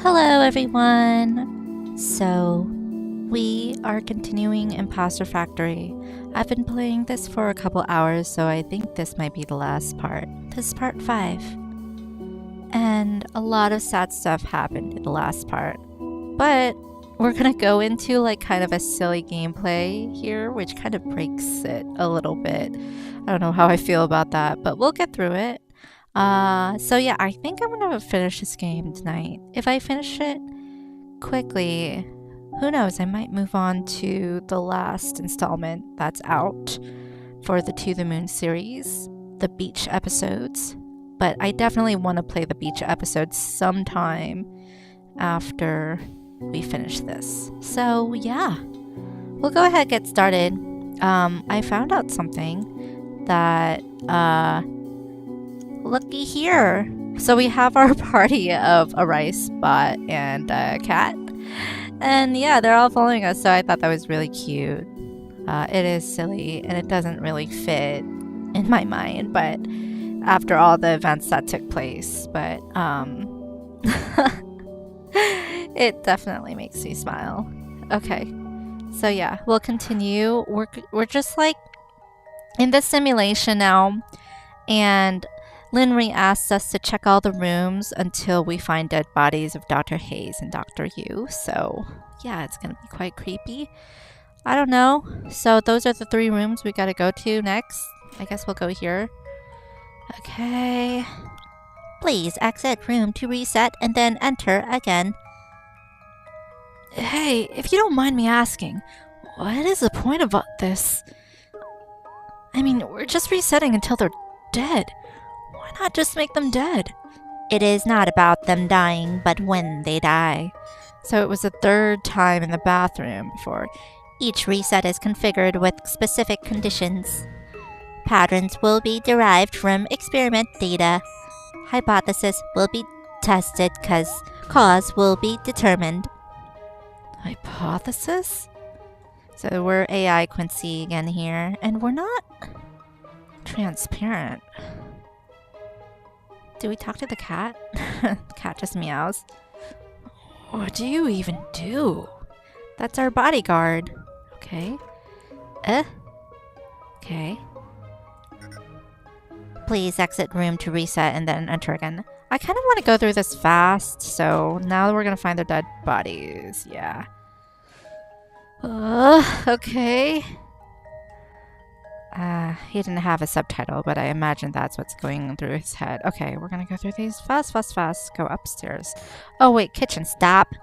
Hello everyone! So, we are continuing Imposter Factory. I've been playing this for a couple hours, so I think this might be the last part. This is part 5. And a lot of sad stuff happened in the last part. But we're gonna go into like kind of a silly gameplay here, which kind of breaks it a little bit. I don't know how I feel about that, but we'll get through it. So yeah, I think I'm gonna finish this game tonight. If I finish it quickly, who knows, I might move on to the last installment that's out for the To the Moon series, the beach episodes. But I definitely want to play the beach episodes sometime after we finish this. So yeah, we'll go ahead and get started. I found out something that, looky here. So we have our party of a rice bot and a cat. And yeah, they're all following us, so I thought that was really cute. It is silly, and it doesn't really fit in my mind, but after all the events that took place, but it definitely makes me smile. Okay, so yeah, we'll continue. We're just like in the simulation now, and Linry asks us to check all the rooms until we find dead bodies of Dr. Hayes and Dr. Yu. So yeah, it's gonna be quite creepy. I don't know. So those are the 3 rooms we gotta go to next. I guess we'll go here. Okay. Please exit room to reset and then enter again. Hey, if you don't mind me asking, what is the point of this? I mean, we're just resetting until they're dead. Why not just make them dead? It is not about them dying, but when they die. So it was the 3rd time in the bathroom for each reset is configured with specific conditions. Patterns will be derived from experiment data. Hypothesis will be tested, cause will be determined. Hypothesis? So we're AI Quincy again here, and we're not transparent. Do we talk to the cat? The cat just meows. What do you even do? That's our bodyguard. Okay. Okay. Please exit room to reset and then enter again. I kind of want to go through this fast, so now we're gonna find their dead bodies. Yeah. Okay. He didn't have a subtitle, but I imagine that's what's going through his head. Okay, we're gonna go through these fast. Go upstairs. Oh wait, kitchen, stop.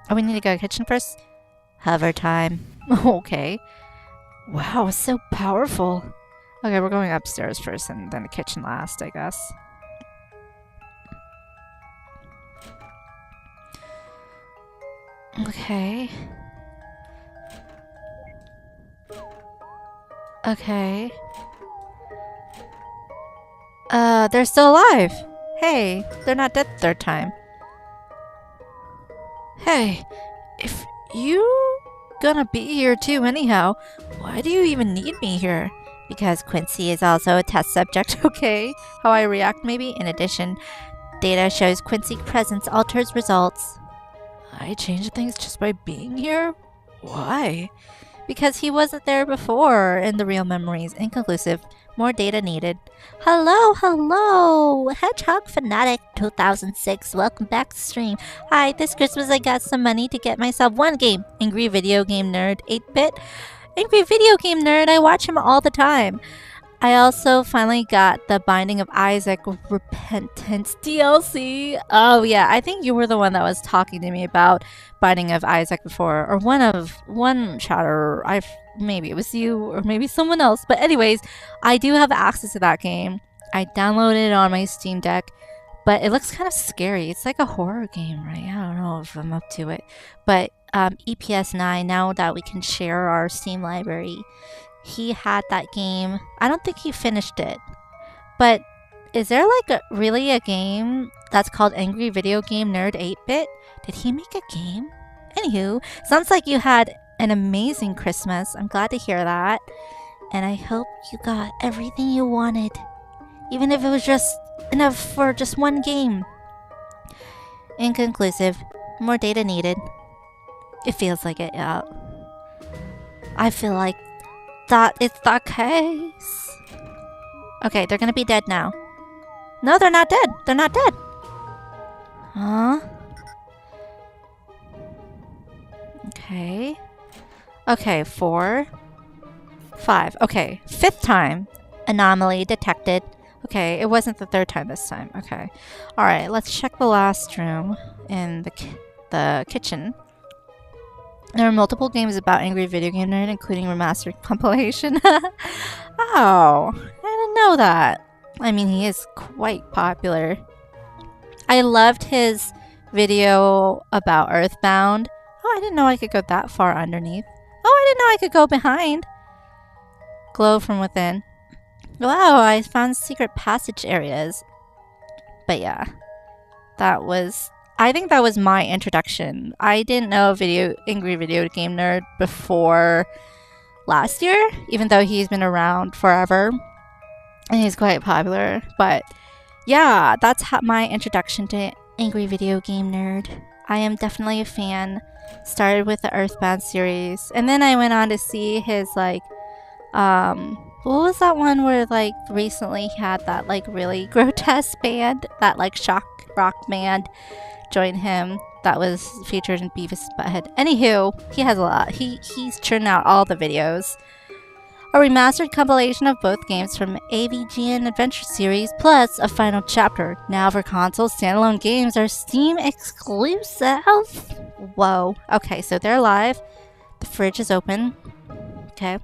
Oh, we need to go to kitchen first? Hover time. Okay. Wow, it's so powerful. Okay, we're going upstairs first and then the kitchen last, I guess. Okay. Okay. They're still alive! Hey, they're not dead the 3rd time. Hey, if you gonna be here too anyhow, why do you even need me here? Because Quincy is also a test subject, okay? How I react maybe? In addition, data shows Quincy presence alters results. I changed things just by being here? Why? Because he wasn't there before in the real memories. Inconclusive. More data needed. Hello! Hedgehog Fanatic 2006. Welcome back to stream. Hi, this Christmas I got some money to get myself one game. Angry Video Game Nerd 8-bit. Angry Video Game Nerd, I watch him all the time. I also finally got the Binding of Isaac Repentance DLC. Oh yeah, I think you were the one that was talking to me about Binding of Isaac before, or one chatter. Maybe it was you, or maybe someone else. But anyways, I do have access to that game. I downloaded it on my Steam Deck, but it looks kind of scary. It's like a horror game, right? I don't know if I'm up to it, but EPS9. Now that we can share our Steam library. He had that game. I don't think he finished it. But is there like really a game that's called Angry Video Game Nerd 8-bit? Did he make a game? Anywho, sounds like you had an amazing Christmas. I'm glad to hear that. And I hope you got everything you wanted. Even if it was just enough for just one game. Inconclusive. More data needed. It feels like it, yeah. I feel like that is the case. Okay, they're gonna be dead now. No, they're not dead. They're not dead. Huh? Okay. Okay, 4, 5. Okay, 5th time. Anomaly detected. Okay, it wasn't the 3rd time this time. Okay. Alright, let's check the last room in the kitchen. There are multiple games about Angry Video Game Nerd, including remastered compilation. Oh, I didn't know that. I mean, he is quite popular. I loved his video about Earthbound. Oh, I didn't know I could go that far underneath. Oh, I didn't know I could go behind. Glow from within. Wow, I found secret passage areas. But yeah, I think that was my introduction. I didn't know Angry Video Game Nerd before last year, even though he's been around forever and he's quite popular. But yeah, that's my introduction to Angry Video Game Nerd. I am definitely a fan. Started with the Earthbound series, and then I went on to see his what was that one where like recently he had that like really grotesque band, that like shock rock band joined him that was featured in Beavis and Butthead. Anywho, he has a lot. He's churning out all the videos. A remastered compilation of both games from AVGN Adventure Series, plus a final chapter. Now for console standalone games are Steam exclusive. Whoa. Okay, so they're alive. The fridge is open. Okay.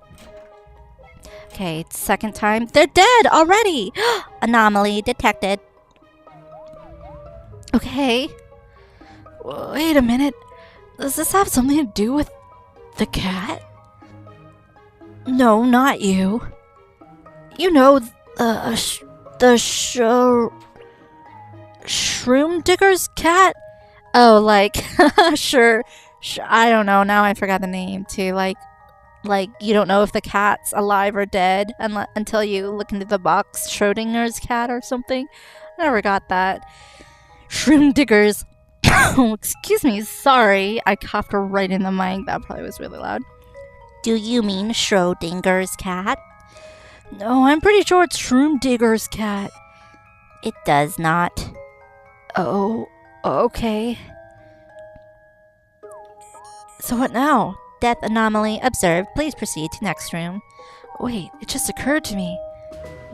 Okay, 2nd time. They're dead already! Anomaly detected. Okay. Wait a minute. Does this have something to do with the cat? No, not you. You know, the Shroom Digger's cat? Oh, like, sure, I don't know, now I forgot the name too, like, you don't know if the cat's alive or dead until you look into the box, Schrodinger's cat or something. I never got that. Shroom Diggers. Excuse me, sorry, I coughed right in the mic, that probably was really loud. Do you mean Schrodinger's cat? No, I'm pretty sure it's Shroom Digger's cat. It does not. Oh, okay. So what now? Death anomaly observed. Please proceed to next room. Wait, it just occurred to me.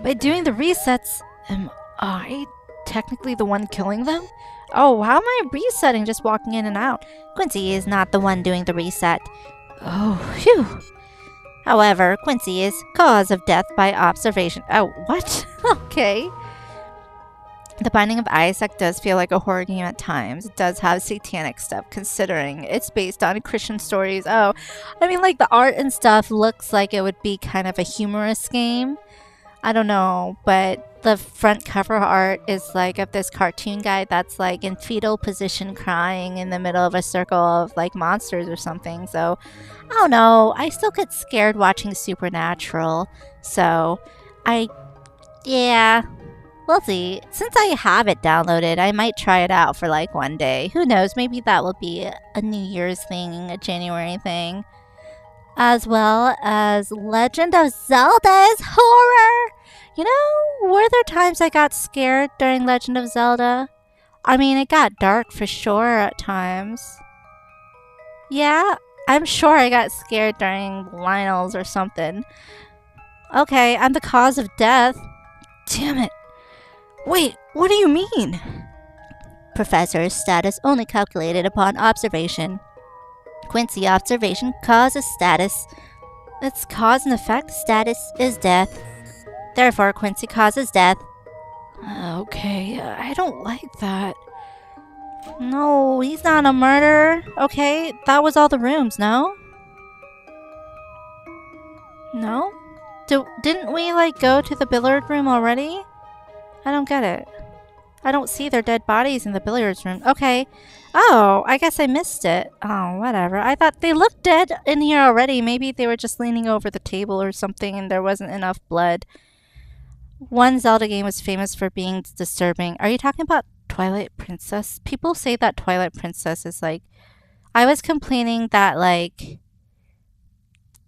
By doing the resets, am I technically the one killing them? Oh, how am I resetting just walking in and out? Quincy is not the one doing the reset. Oh, phew. However, Quincy is cause of death by observation. Oh, what? Okay. The Binding of Isaac does feel like a horror game at times. It does have satanic stuff, considering it's based on Christian stories. Oh, I mean, like, the art and stuff looks like it would be kind of a humorous game. I don't know, but the front cover art is, like, of this cartoon guy that's, like, in fetal position crying in the middle of a circle of, like, monsters or something. So, I don't know. I still get scared watching Supernatural. So, yeah. We'll see. Since I have it downloaded, I might try it out for like one day. Who knows? Maybe that will be a New Year's thing, a January thing. As well as Legend of Zelda's horror! You know, were there times I got scared during Legend of Zelda? I mean, it got dark for sure at times. Yeah, I'm sure I got scared during Lionel's or something. Okay, I'm the cause of death. Damn it. Wait, what do you mean? Professor's status only calculated upon observation. Quincy observation causes status. It's cause and effect. Status is death. Therefore, Quincy causes death. Okay, I don't like that. No, he's not a murderer. Okay, that was all the rooms, no? No? Didn't we, like, go to the billiard room already? I don't get it. I don't see their dead bodies in the billiards room. Okay. Oh, I guess I missed it. Oh, whatever. I thought they looked dead in here already. Maybe they were just leaning over the table or something and there wasn't enough blood. One Zelda game was famous for being disturbing. Are you talking about Twilight Princess. People say that Twilight Princess is like. I was complaining that like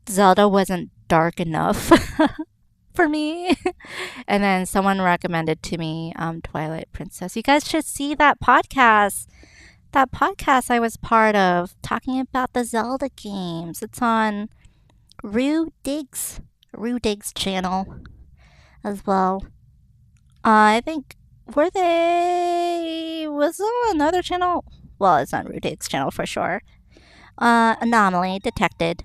Zelda wasn't dark enough for me. And then someone recommended to me Twilight Princess. You guys should see that podcast. That podcast I was part of talking about the Zelda games. It's on Rue Diggs channel as well. I think was it another channel? Well, it's on Rue Diggs channel for sure. Anomaly detected.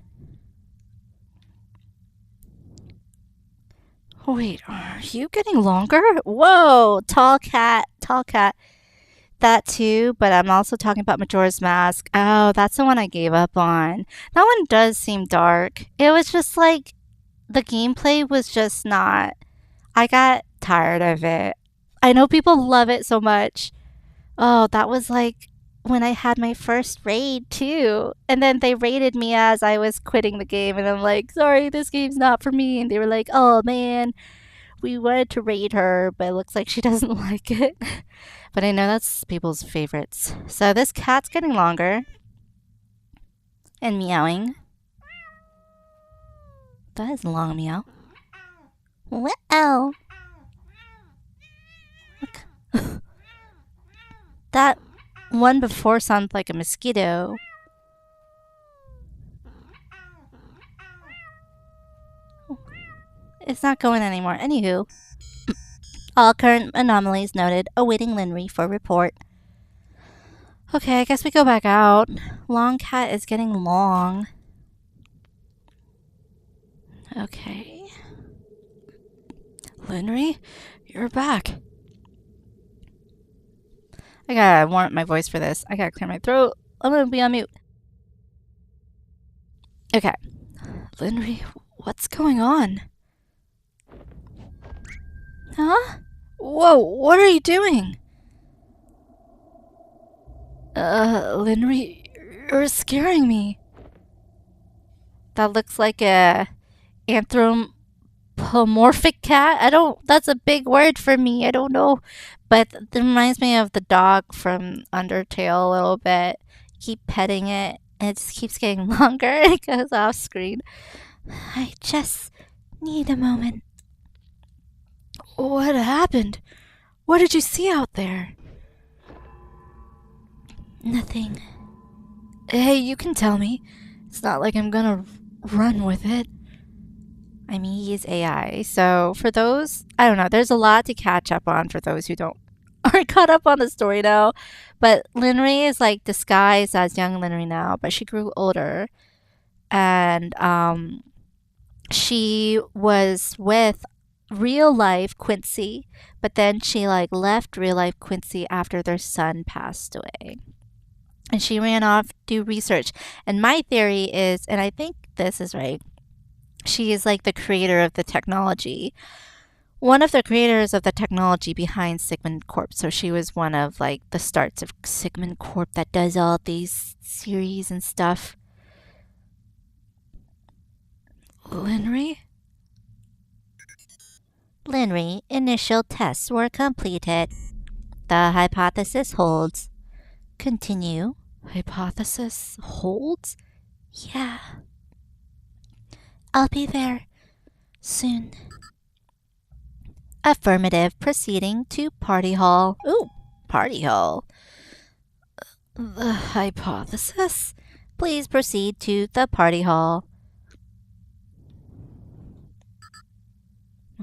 Wait, are you getting longer? Whoa, tall cat, tall cat. That too, but I'm also talking about Majora's Mask. Oh, that's the one I gave up on. That one does seem dark. It was just like the gameplay was just not. I got tired of it. I know people love it so much. Oh, that was like when I had my first raid too. And then they raided me as I was quitting the game. And I'm like, sorry, this game's not for me. And they were like, oh man, we wanted to raid her, but it looks like she doesn't like it. But I know that's people's favorites. So this cat's getting longer. And meowing. That is a long meow. Wow. That one before sounded like a mosquito. It's not going anymore. Anywho. All current anomalies noted. Awaiting Linry for report. Okay, I guess we go back out. Long cat is getting long. Okay. Linry, you're back. I gotta warm up my voice for this. I gotta clear my throat. I'm gonna be on mute. Okay. Linry, what's going on? Huh? Whoa, what are you doing? Linry, you're scaring me. That looks like a anthropomorphic cat. That's a big word for me. I don't know. But it reminds me of the dog from Undertale a little bit. Keep petting it, and it just keeps getting longer. It goes off screen. I just need a moment. What happened? What did you see out there? Nothing. Hey, you can tell me. It's not like I'm gonna run with it. I mean, he is AI, so for those, I don't know, there's a lot to catch up on for those who aren't caught up on the story now. But Linry is like disguised as young Linry now, but she grew older. And she was with real life Quincy, but then she like left real life Quincy after their son passed away. And she ran off to do research. And my theory is, and I think this is right, she is like the creator of the technology. One of the creators of the technology behind Sigmund Corp. So she was one of like the starts of Sigmund Corp that does all these series and stuff. Linry? Linry, initial tests were completed. The hypothesis holds. Continue. Hypothesis holds? Yeah. I'll be there soon. Affirmative. Proceeding to party hall. Ooh, party hall. The hypothesis? Please proceed to the party hall.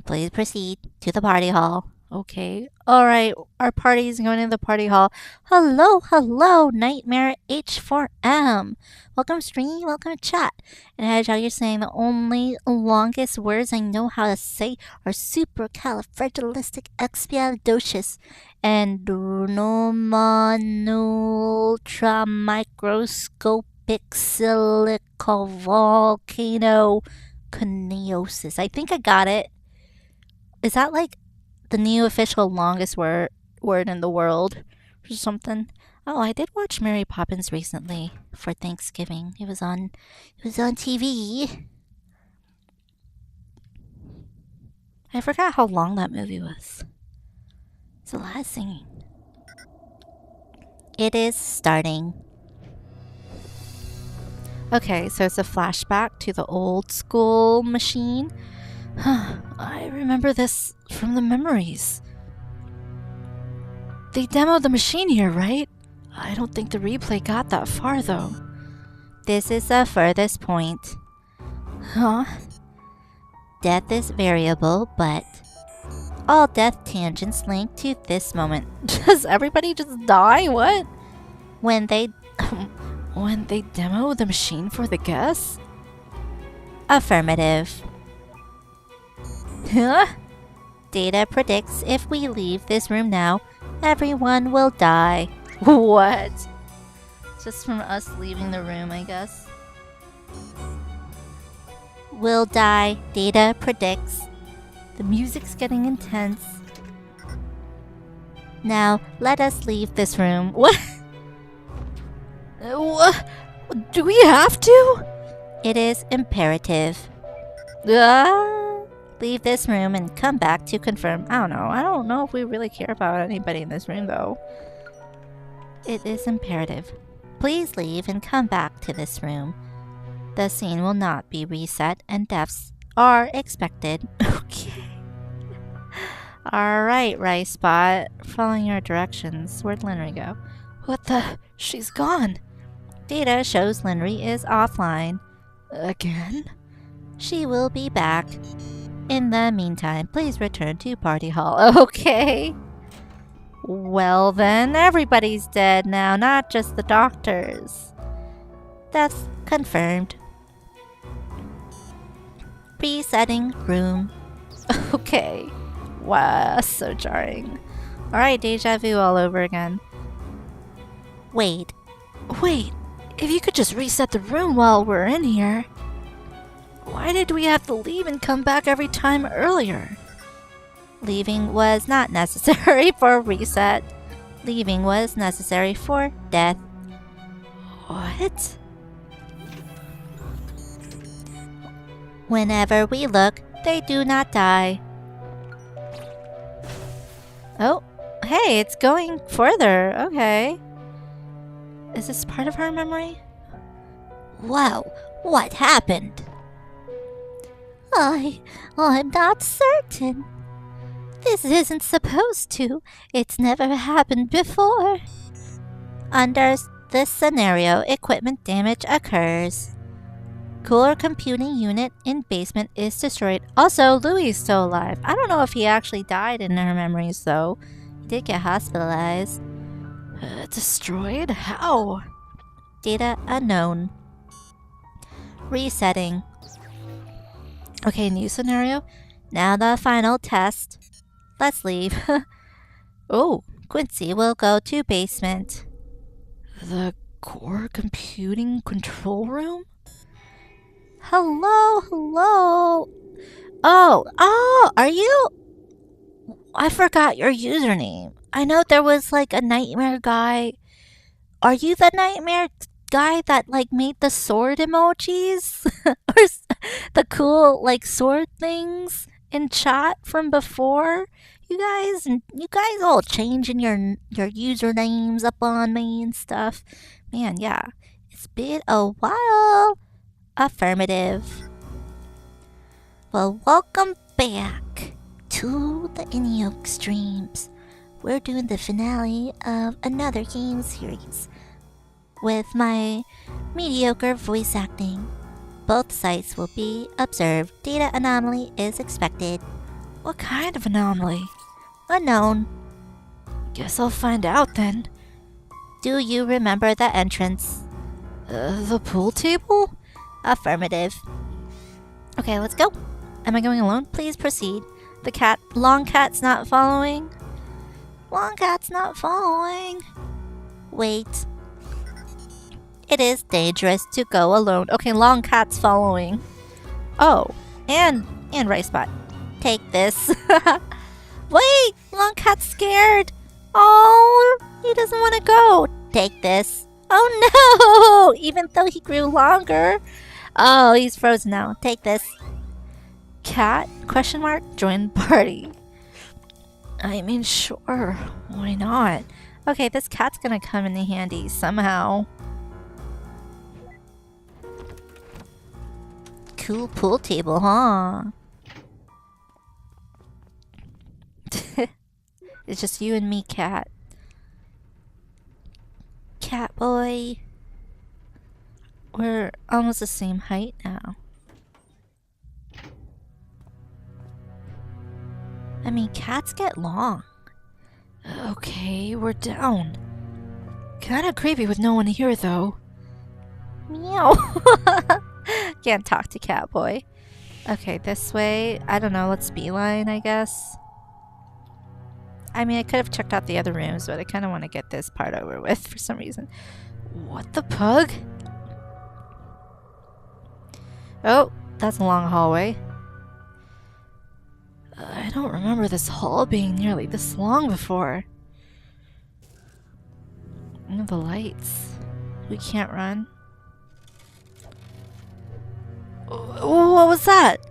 Please proceed to the party hall. Okay. Alright, our party is going to the party hall. Hello, Nightmare H4M. Welcome stream, welcome chat. And as you're saying, the only longest words I know how to say are supercalifragilisticexpialidocious and ultramicroscopic silicovolcanoconiosis. I think I got it. Is that like the new official longest word in the world or something? Oh, I did watch Mary Poppins recently for Thanksgiving. It was on TV. I forgot how long that movie was. It's a lot of singing. It is starting. Okay, so it's a flashback to the old school machine. I remember this from the memories. They demoed the machine here, right? I don't think the replay got that far, though. This is the furthest point. Huh? Death is variable, but all death tangents link to this moment. Does everybody just die? What? When they demo the machine for the guests? Affirmative. Huh? Data predicts if we leave this room now, everyone will die. What? Just from us leaving the room, I guess. Will die, data predicts. The music's getting intense. Now, let us leave this room. What? What? Do we have to? It is imperative. Leave this room and come back to confirm. I don't know if we really care about anybody in this room, though. It is imperative. Please leave and come back to this room. The scene will not be reset and deaths are expected. Okay. Alright, Rice Spot. Following your directions. Where'd Lenry go? What the? She's gone. Data shows Lenry is offline. Again? She will be back. In the meantime, please return to Party Hall. Okay. Well then, everybody's dead now, not just the doctors. Death's confirmed. Resetting room. Okay. Wow, so jarring. Alright, deja vu all over again. Wait, if you could just reset the room while we're in here. Why did we have to leave and come back every time earlier? Leaving was not necessary for reset. Leaving was necessary for death. What? Whenever we look, they do not die. Oh, hey, it's going further. Okay. Is this part of her memory? Whoa, what happened? I'm not certain. This isn't supposed to. It's never happened before. Under this scenario, equipment damage occurs. Cooler computing unit in basement is destroyed. Also, Louis is still alive. I don't know if he actually died in her memories, though. He did get hospitalized. Destroyed? How? Data unknown. Resetting. Okay, new scenario. Now the final test. Let's leave. Oh, Quincy will go to basement. The core computing control room? Hello? Oh, are you? I forgot your username. I know there was like a nightmare guy. Are you the nightmare guy that like made the sword emojis? Or the cool like sword things in chat from before? You guys all changing your usernames up on me and stuff. Man, yeah. It's been a while. Affirmative. Well, welcome back to the Inyoke streams. We're doing the finale of another game series with my mediocre voice acting. Both sites will be observed. Data anomaly is expected. What kind of anomaly? Unknown. Guess I'll find out then. Do you remember the entrance? The pool table? Affirmative. Okay, let's go. Am I going alone? Please proceed. The long cat's not following. Long cat's not following. Wait. It is dangerous to go alone. Okay, long cat's following. Oh, and Rice Spot. Take this. Wait, long cat's scared. Oh, he doesn't want to go. Take this. Oh no! Even though he grew longer. Oh, he's frozen now. Take this. Cat? Question mark? Join party. I mean, sure. Why not? Okay, this cat's gonna come in handy somehow. Cool pool table, huh? It's just you and me, cat. Cat boy. We're almost the same height now. I mean, cats get long. Okay, we're down. Kinda creepy with no one here, though. Meow. Can't talk to cat boy. Okay, this way. I don't know, let's beeline, I guess. I mean, I could have checked out the other rooms, but I kind of want to get this part over with for some reason. What the pug? Oh, that's a long hallway. I don't remember this hall being nearly this long before. Oh, the lights. We can't run. What was that?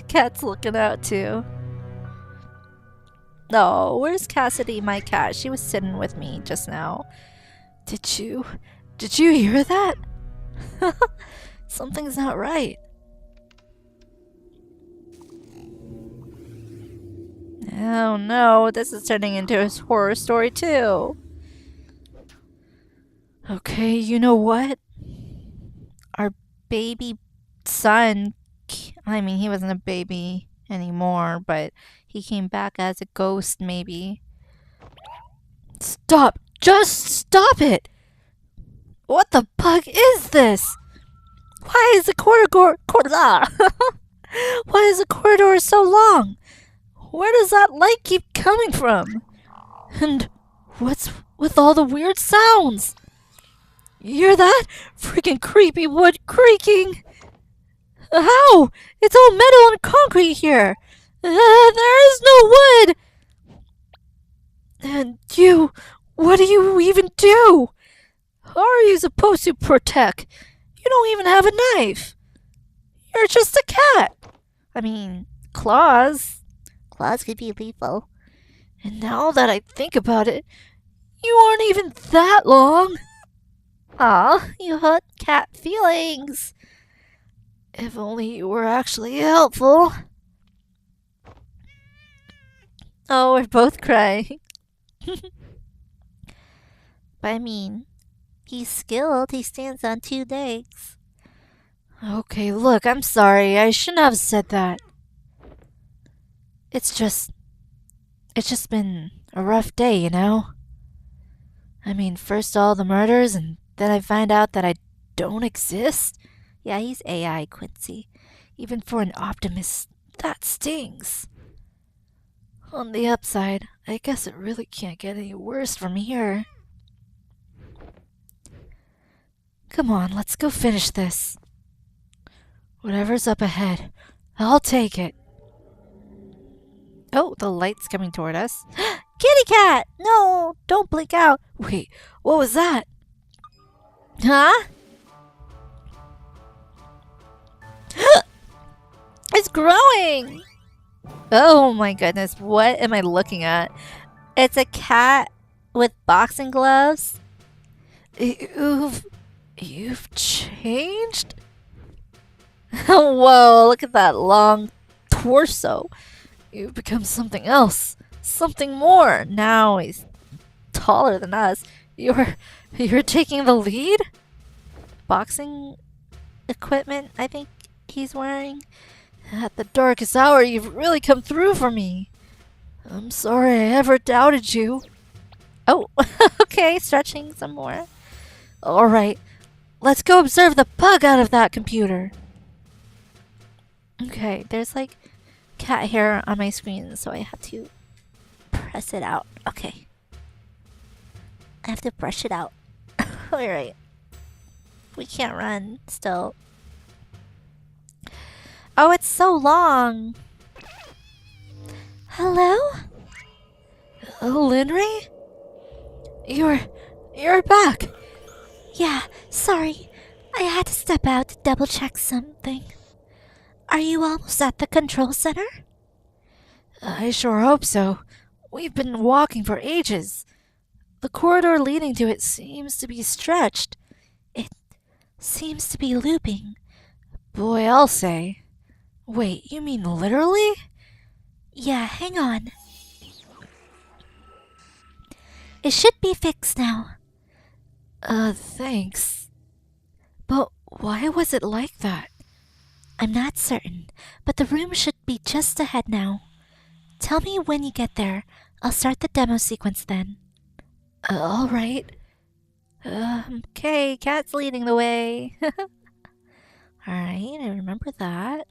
Cat's looking out too. No, where's Cassidy, my cat? She was sitting with me just now. Did you hear that? Something's not right. Oh no, this is turning into a horror story too. Okay, you know what? Our baby son, I mean, he wasn't a baby anymore, but he came back as a ghost, maybe. Stop! Just stop it! What the bug is this? Why is the Why is the corridor so long? Where does that light keep coming from? And what's with all the weird sounds? You hear that? Freaking creepy wood creaking! How? It's all metal and concrete here! There is no wood! And you, what do you even do? How are you supposed to protect? You don't even have a knife. You're just a cat. I mean, claws. Claws could be lethal. And now that I think about it, you aren't even that long. Aw, you hurt cat feelings. If only you were actually helpful. Oh, we're both crying. But I mean, he's skilled. He stands on 2 legs. Okay, look, I'm sorry. I shouldn't have said that. It's just been a rough day, you know? I mean, first all the murders, and then I find out that I don't exist. Yeah, he's AI, Quincy. Even for an optimist, that stings. On the upside, I guess it really can't get any worse from here. Come on, let's go finish this. Whatever's up ahead, I'll take it. Oh, the light's coming toward us. Kitty cat! No, don't blink out. Wait, what was that? Huh? It's growing! Oh my goodness, what am I looking at? It's a cat with boxing gloves. You've changed? Whoa, look at that long torso. You've become something else. Something more. Now he's taller than us. You're taking the lead? Boxing equipment, I think he's wearing. At the darkest hour, you've really come through for me. I'm sorry I ever doubted you. Oh, okay, stretching some more. Alright, let's go observe the bug out of that computer. Okay, there's like cat hair on my screen, so I have to press it out. Okay. I have to brush it out. Alright. We can't run still. Oh, it's so long. Hello? Oh, Linry? You're back. Yeah, sorry. I had to step out to double check something. Are you almost at the control center? I sure hope so. We've been walking for ages. The corridor leading to it seems to be stretched. It seems to be looping. Boy, I'll say. Wait, you mean literally? Yeah, hang on. It should be fixed now. Thanks. But why was it like that? I'm not certain, but the room should be just ahead now. Tell me when you get there. I'll start the demo sequence then. Alright. Okay, Cat's leading the way. Alright, I remember that.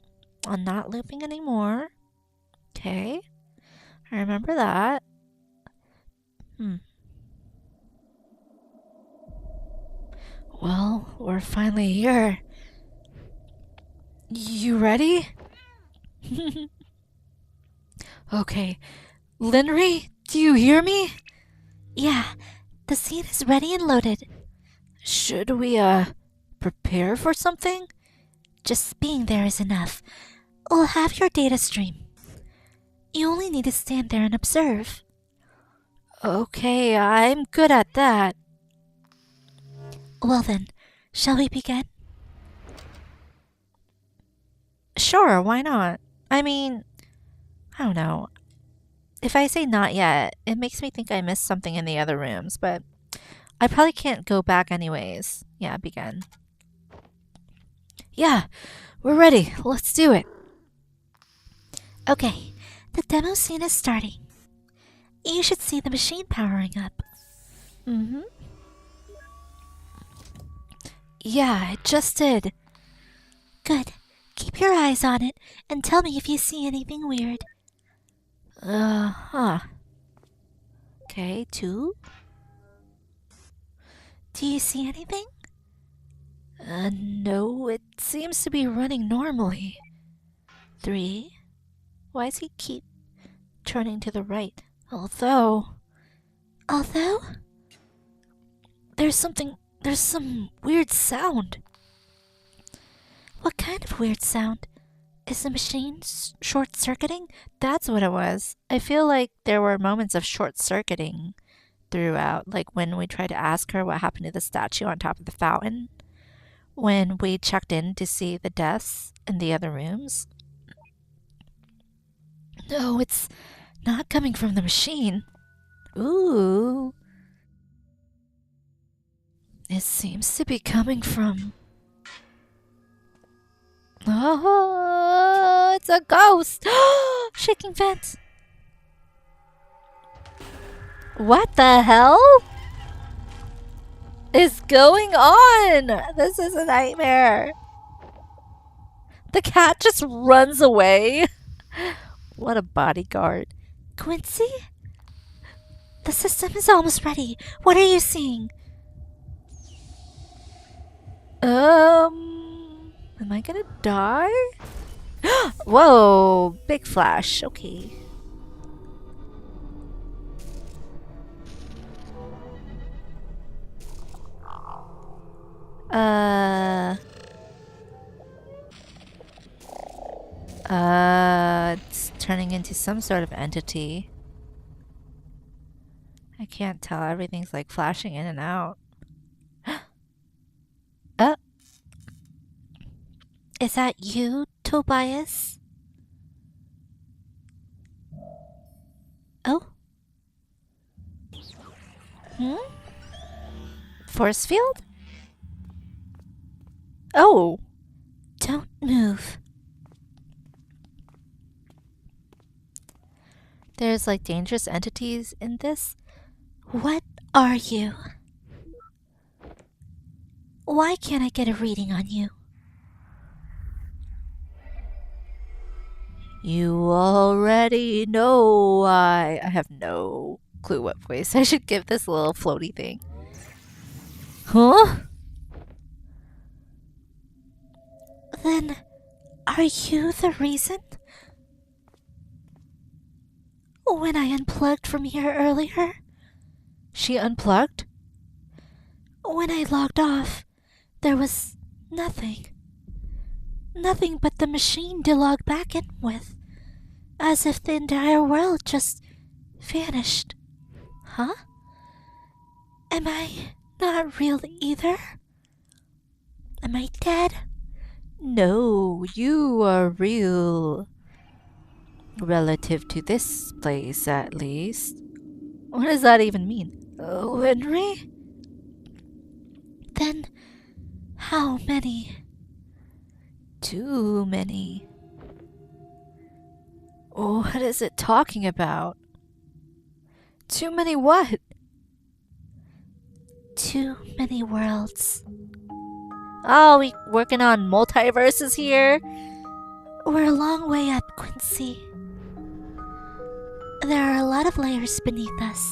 I'm not looping anymore. Okay. I remember that. Well, we're finally here. You ready? Okay. Linry, do you hear me? Yeah, the scene is ready and loaded. Should we, prepare for something? Just being there is enough. We'll have your data stream. You only need to stand there and observe. Okay, I'm good at that. Well then, shall we begin? Sure, why not? I mean, I don't know. If I say not yet, it makes me think I missed something in the other rooms, but I probably can't go back anyways. Yeah, begin. Yeah, we're ready. Let's do it. Okay, the demo scene is starting. You should see the machine powering up. Yeah, it just did. Good. Keep your eyes on it and tell me if you see anything weird. Okay, 2. Do you see anything? No, it seems to be running normally. 3. Why does he keep turning to the right? Although? There's some weird sound. What kind of weird sound? Is the machine short-circuiting? That's what it was. I feel like there were moments of short-circuiting throughout, like when we tried to ask her what happened to the statue on top of the fountain, when we checked in to see the deaths in the other rooms. No, it's not coming from the machine. Ooh. It seems to be coming from... Oh, it's a ghost! Shaking vents. What the hell is going on? This is a nightmare. The cat just runs away. What a bodyguard. Quincy? The system is almost ready. What are you seeing? Am I gonna die? Whoa, big flash. Okay. It's turning into some sort of entity. I can't tell. Everything's like flashing in and out. Is that you, Tobias? Oh? Force field? Oh! Don't move. There's like dangerous entities in this. What are you? Why can't I get a reading on you? You already know why. I have no clue what voice I should give this little floaty thing. Huh? Then, are you the reason? When I unplugged from here earlier? She unplugged? When I logged off, there was nothing. Nothing but the machine to log back in with. As if the entire world just vanished. Huh? Am I not real either? Am I dead? No, you are real. Relative to this place, at least. What does that even mean? Henry? Then, how many? Too many. What is it talking about? Too many what? Too many worlds. Oh, we working on multiverses here? We're a long way up, Quincy. There are a lot of layers beneath us.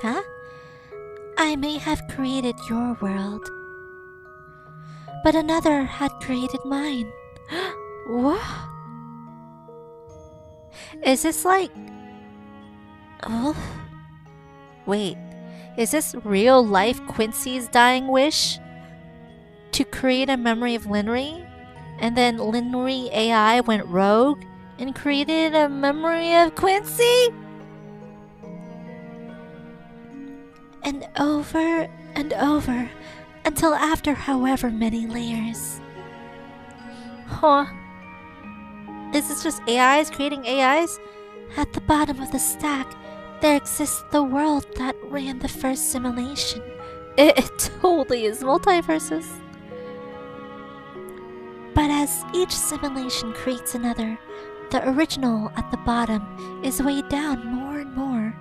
Huh? I may have created your world, but another had created mine. What? Is this like... Oh? Wait, is this real life Quincy's dying wish? To create a memory of Linry? And then Linry AI went rogue and created a memory of Quincy? And over, until after however many layers. Huh. Is this just AIs creating AIs? At the bottom of the stack, there exists the world that ran the first simulation. It totally is multiverses. But as each simulation creates another, the original at the bottom is weighed down more and more.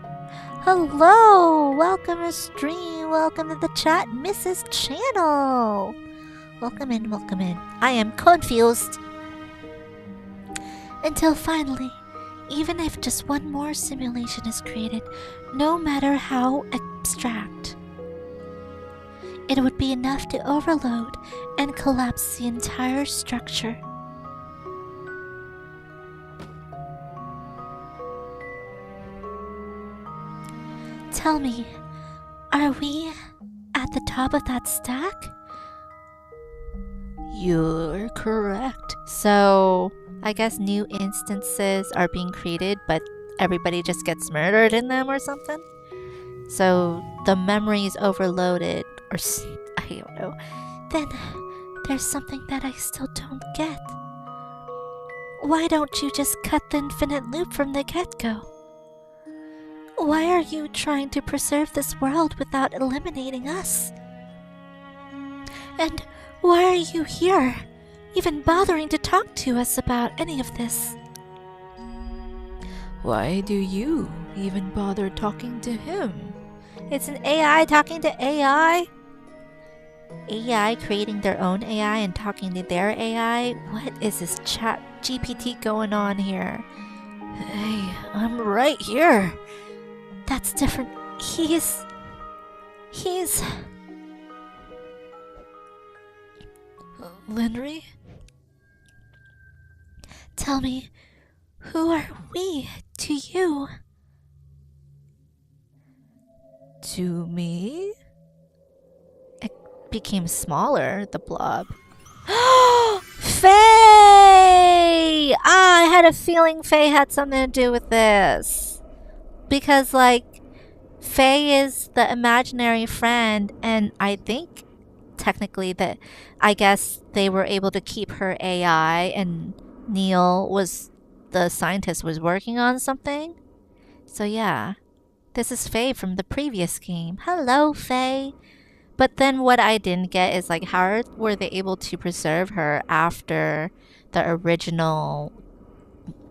Hello! Welcome to stream, welcome to the chat, Mrs. Channel! Welcome in, welcome in. I am confused. Until finally, even if just one more simulation is created, no matter how abstract, it would be enough to overload and collapse the entire structure. Tell me, are we at the top of that stack? You're correct. So, I guess new instances are being created, but everybody just gets murdered in them or something? So, the memory is overloaded, or I don't know. Then, there's something that I still don't get. Why don't you just cut the infinite loop from the get-go? Why are you trying to preserve this world without eliminating us? And why are you here, even bothering to talk to us about any of this? Why do you even bother talking to him? It's an AI talking to AI? AI creating their own AI and talking to their AI? What is this chat GPT going on here? Hey, I'm right here. That's different. He's... Linry? Tell me, who are we to you? To me? It became smaller, the blob. Faye! I had a feeling Faye had something to do with this. Because, like, Faye is the imaginary friend, and I think, technically, that I guess they were able to keep her AI, and Neil was the scientist was working on something. So yeah, this is Faye from the previous game. Hello, Faye. But then what I didn't get is like, how were they able to preserve her after the original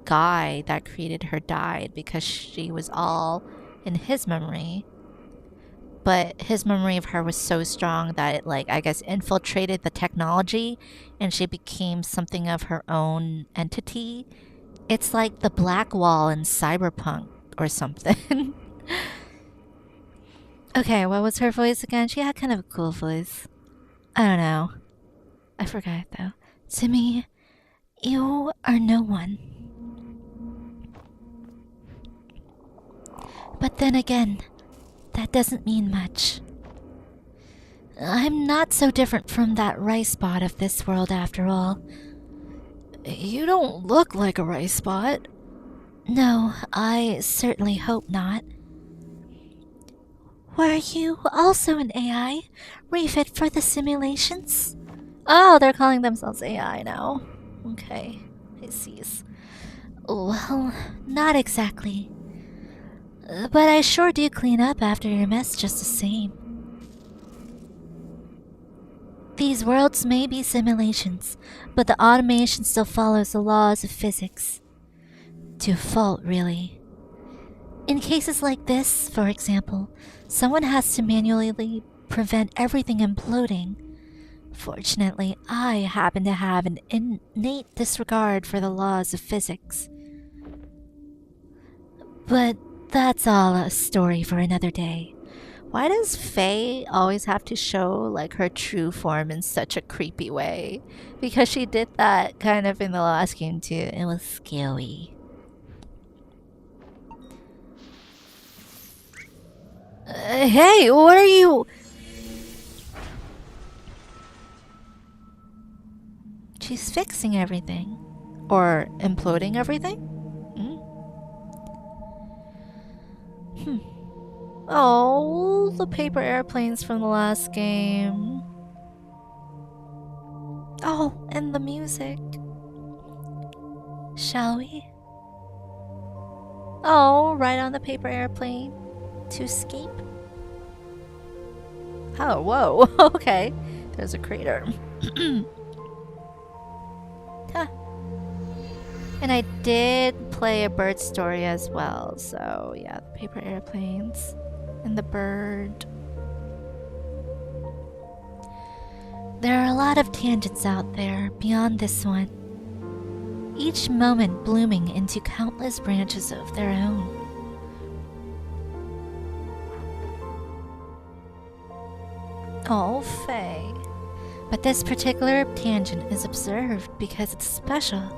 guy that created her died, because she was all in his memory. But his memory of her was so strong that it, like, I guess infiltrated the technology and she became something of her own entity. It's like the Black Wall in Cyberpunk or something. Okay, what was her voice again? She had kind of a cool voice. I don't know. I forgot though. To me, you are no one. But then again, that doesn't mean much. I'm not so different from that rice bot of this world after all. You don't look like a rice spot. No, I certainly hope not. Were you also an AI, refit for the simulations? Oh, they're calling themselves AI now. Okay, I see. Well, not exactly. But I sure do clean up after your mess just the same. These worlds may be simulations, but the automation still follows the laws of physics. To a fault, really. In cases like this, for example, someone has to manually prevent everything imploding. Fortunately, I happen to have an innate disregard for the laws of physics. But that's all a story for another day. Why does Faye always have to show like her true form in such a creepy way? Because she did that kind of in the last game too. It was scary. Hey, what are you? She's fixing everything. Or imploding everything? Oh, the paper airplanes from the last game. Oh, and the music. Shall we? Oh, right on the paper airplane. To escape. Oh, whoa. Okay. There's a crater. Huh. And I did play a bird story as well. So, yeah, the paper airplanes and the bird. There are a lot of tangents out there beyond this one, each moment blooming into countless branches of their own. Oh, Faye. But this particular tangent is observed because it's special.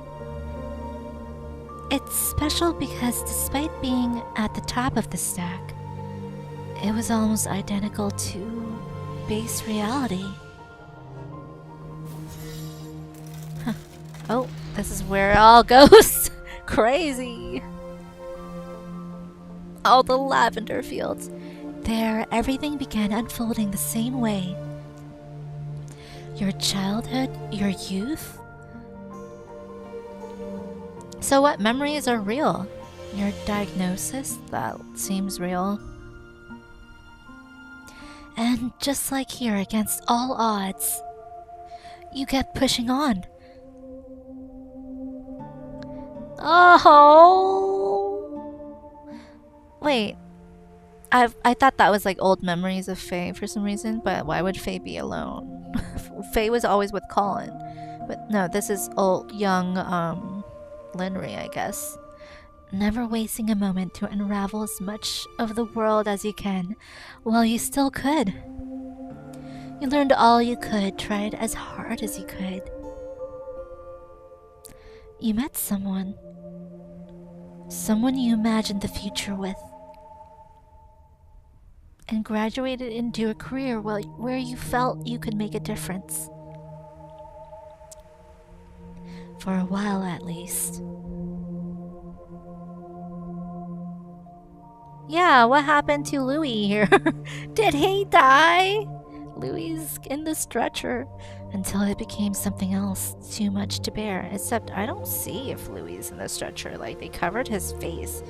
It's special because despite being at the top of the stack, it was almost identical to base reality. Huh. Oh, this is where it all goes crazy. All the lavender fields. There, everything began unfolding the same way. Your childhood, your youth. So what memories are real? Your diagnosis? That seems real. And just like here, against all odds, you kept pushing on. Oh! Wait. I thought that was like old memories of Faye for some reason, but why would Faye be alone? Faye was always with Colin. But no, this is old, young, Linry, I guess. Never wasting a moment to unravel as much of the world as you can, while you still could. You learned all you could, tried as hard as you could. You met someone. Someone you imagined the future with. And graduated into a career where you felt you could make a difference. For a while, at least. Yeah, what happened to Louis here? Did he die? Louis in the stretcher. Until it became something else too much to bear. Except I don't see if Louis is in the stretcher. Like, they covered his face.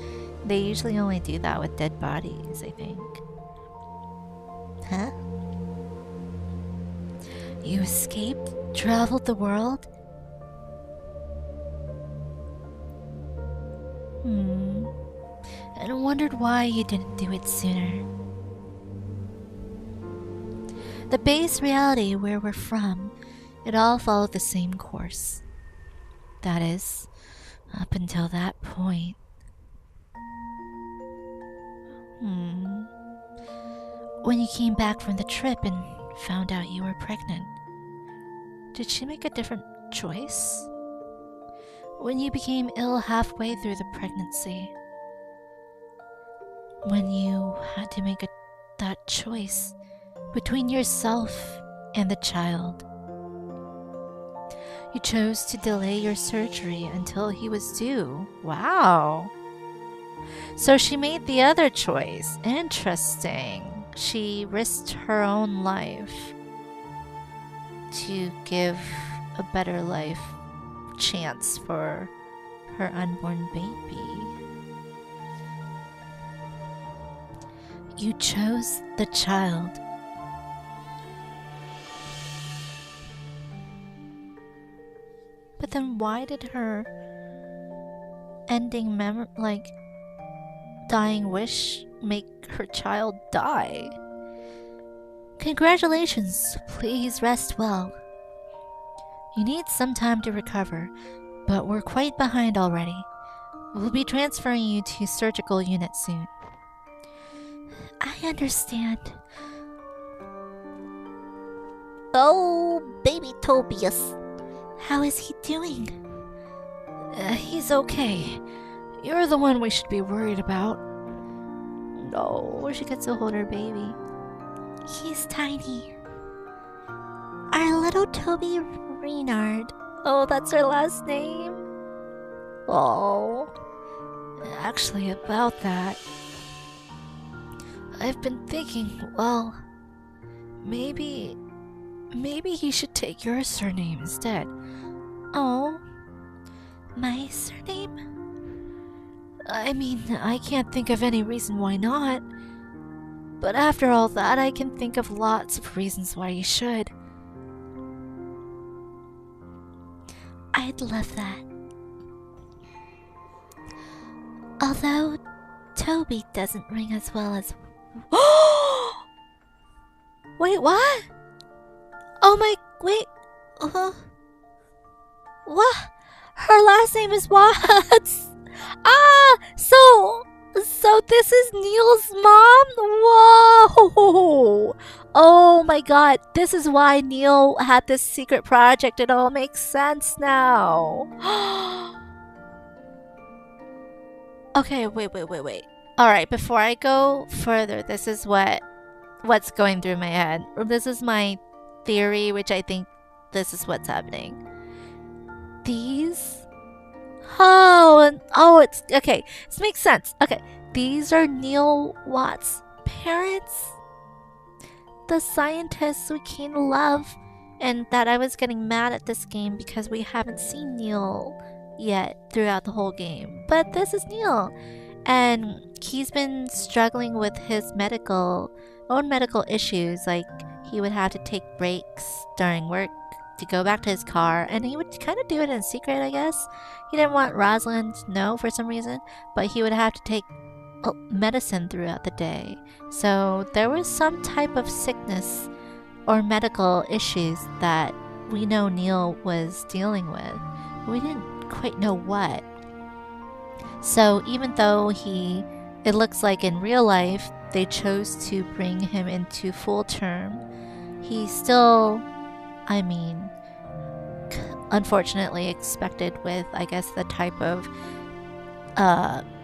They usually only do that with dead bodies, I think. Huh? You escaped? Traveled the world? And wondered why you didn't do it sooner. The base reality where we're from, it all followed the same course. That is, up until that point. When you came back from the trip and found out you were pregnant, Did she make a different choice? when you became ill halfway through the pregnancy, when you had to make that choice between yourself and the child, You chose to delay your surgery until he was due. Wow. So she made the other choice. Interesting. She risked her own life to give a better life chance for her unborn baby. You chose the child. But then why did her dying wish make her child die? Congratulations. Please rest well. You need some time to recover, but we're quite behind already. We'll be transferring you to surgical unit soon. I understand. Oh, baby Tobias. How is he doing? He's okay. You're the one we should be worried about. No, she gets to hold her baby. He's tiny. Our little Toby Reynard. Oh, that's her last name? Oh. Actually, about that, I've been thinking, well, maybe he should take your surname instead. Oh, my surname? I mean, I can't think of any reason why not. But after all that, I can think of lots of reasons why you should. I'd love that. Although, Toby doesn't ring as well as... Wait, what? Oh my... Wait... What? Her last name is Watts! Ah! So this is Neil's mom? Whoa! Oh my god, this is why Neil had this secret project. It all makes sense now. Okay, wait. Alright, before I go further, this is what's going through my head. This is my theory, which I think this is what's happening. These... Oh, it's... Okay, this makes sense. Okay, these are Neil Watts' parents? The scientists we came to love, and that I was getting mad at this game because we haven't seen Neil yet throughout the whole game. But this is Neil, and he's been struggling with his own medical issues. Like, he would have to take breaks during work to go back to his car, and he would kind of do it in secret, I guess. He didn't want Rosalind to know for some reason, but he would have to take medicine throughout the day. So there was some type of sickness or medical issues that we know Neil was dealing with. We didn't quite know what. So even though it looks like in real life they chose to bring him into full term, he still, unfortunately expected with, I guess, the type of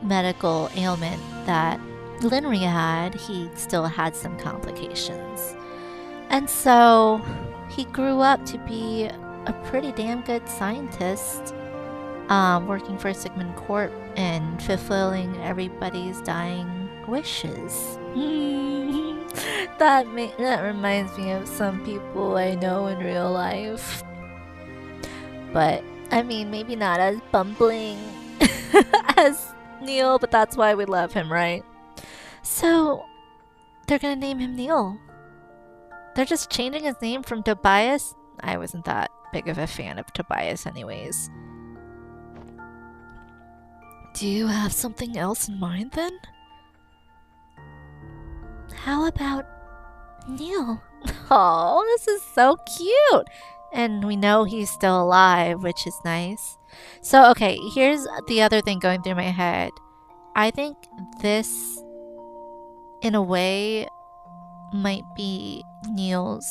medical ailment that Linry had, he still had some complications. And so he grew up to be a pretty damn good scientist, working for Sigmund Corp and fulfilling everybody's dying wishes. That reminds me of some people I know in real life. But, maybe not as bumbling as Neil, but that's why we love him, right? So, they're gonna name him Neil. They're just changing his name from Tobias. I wasn't that big of a fan of Tobias anyways. Do you have something else in mind then? How about Neil? Oh, this is so cute! And we know he's still alive, which is nice. So, okay, here's the other thing going through my head. I think this, in a way, might be Neil's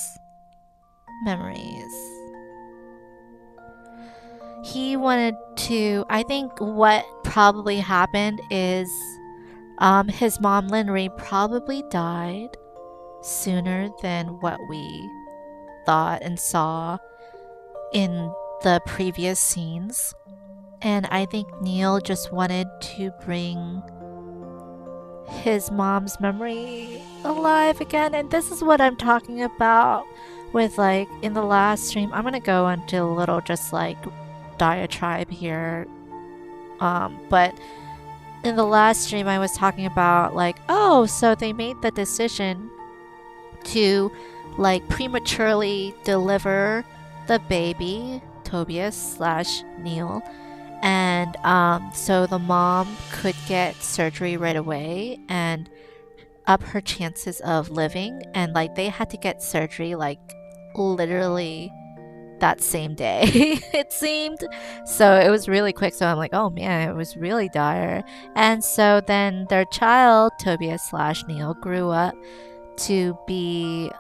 memories. He wanted to... I think what probably happened is his mom, Linry, probably died sooner than what we thought and saw in the previous scenes. And I think Neil just wanted to bring his mom's memory alive again. And this is what I'm talking about with, like, in the last stream. I'm gonna go into a little just like diatribe here. But in the last stream I was talking about, like, oh, so they made the decision to, like, prematurely deliver the baby, Tobias slash Neil, and so the mom could get surgery right away and up her chances of living. And, like, they had to get surgery, like, literally that same day, it seemed. So it was really quick. So I'm like, oh man, it was really dire. And so then their child, Tobias slash Neil, grew up to be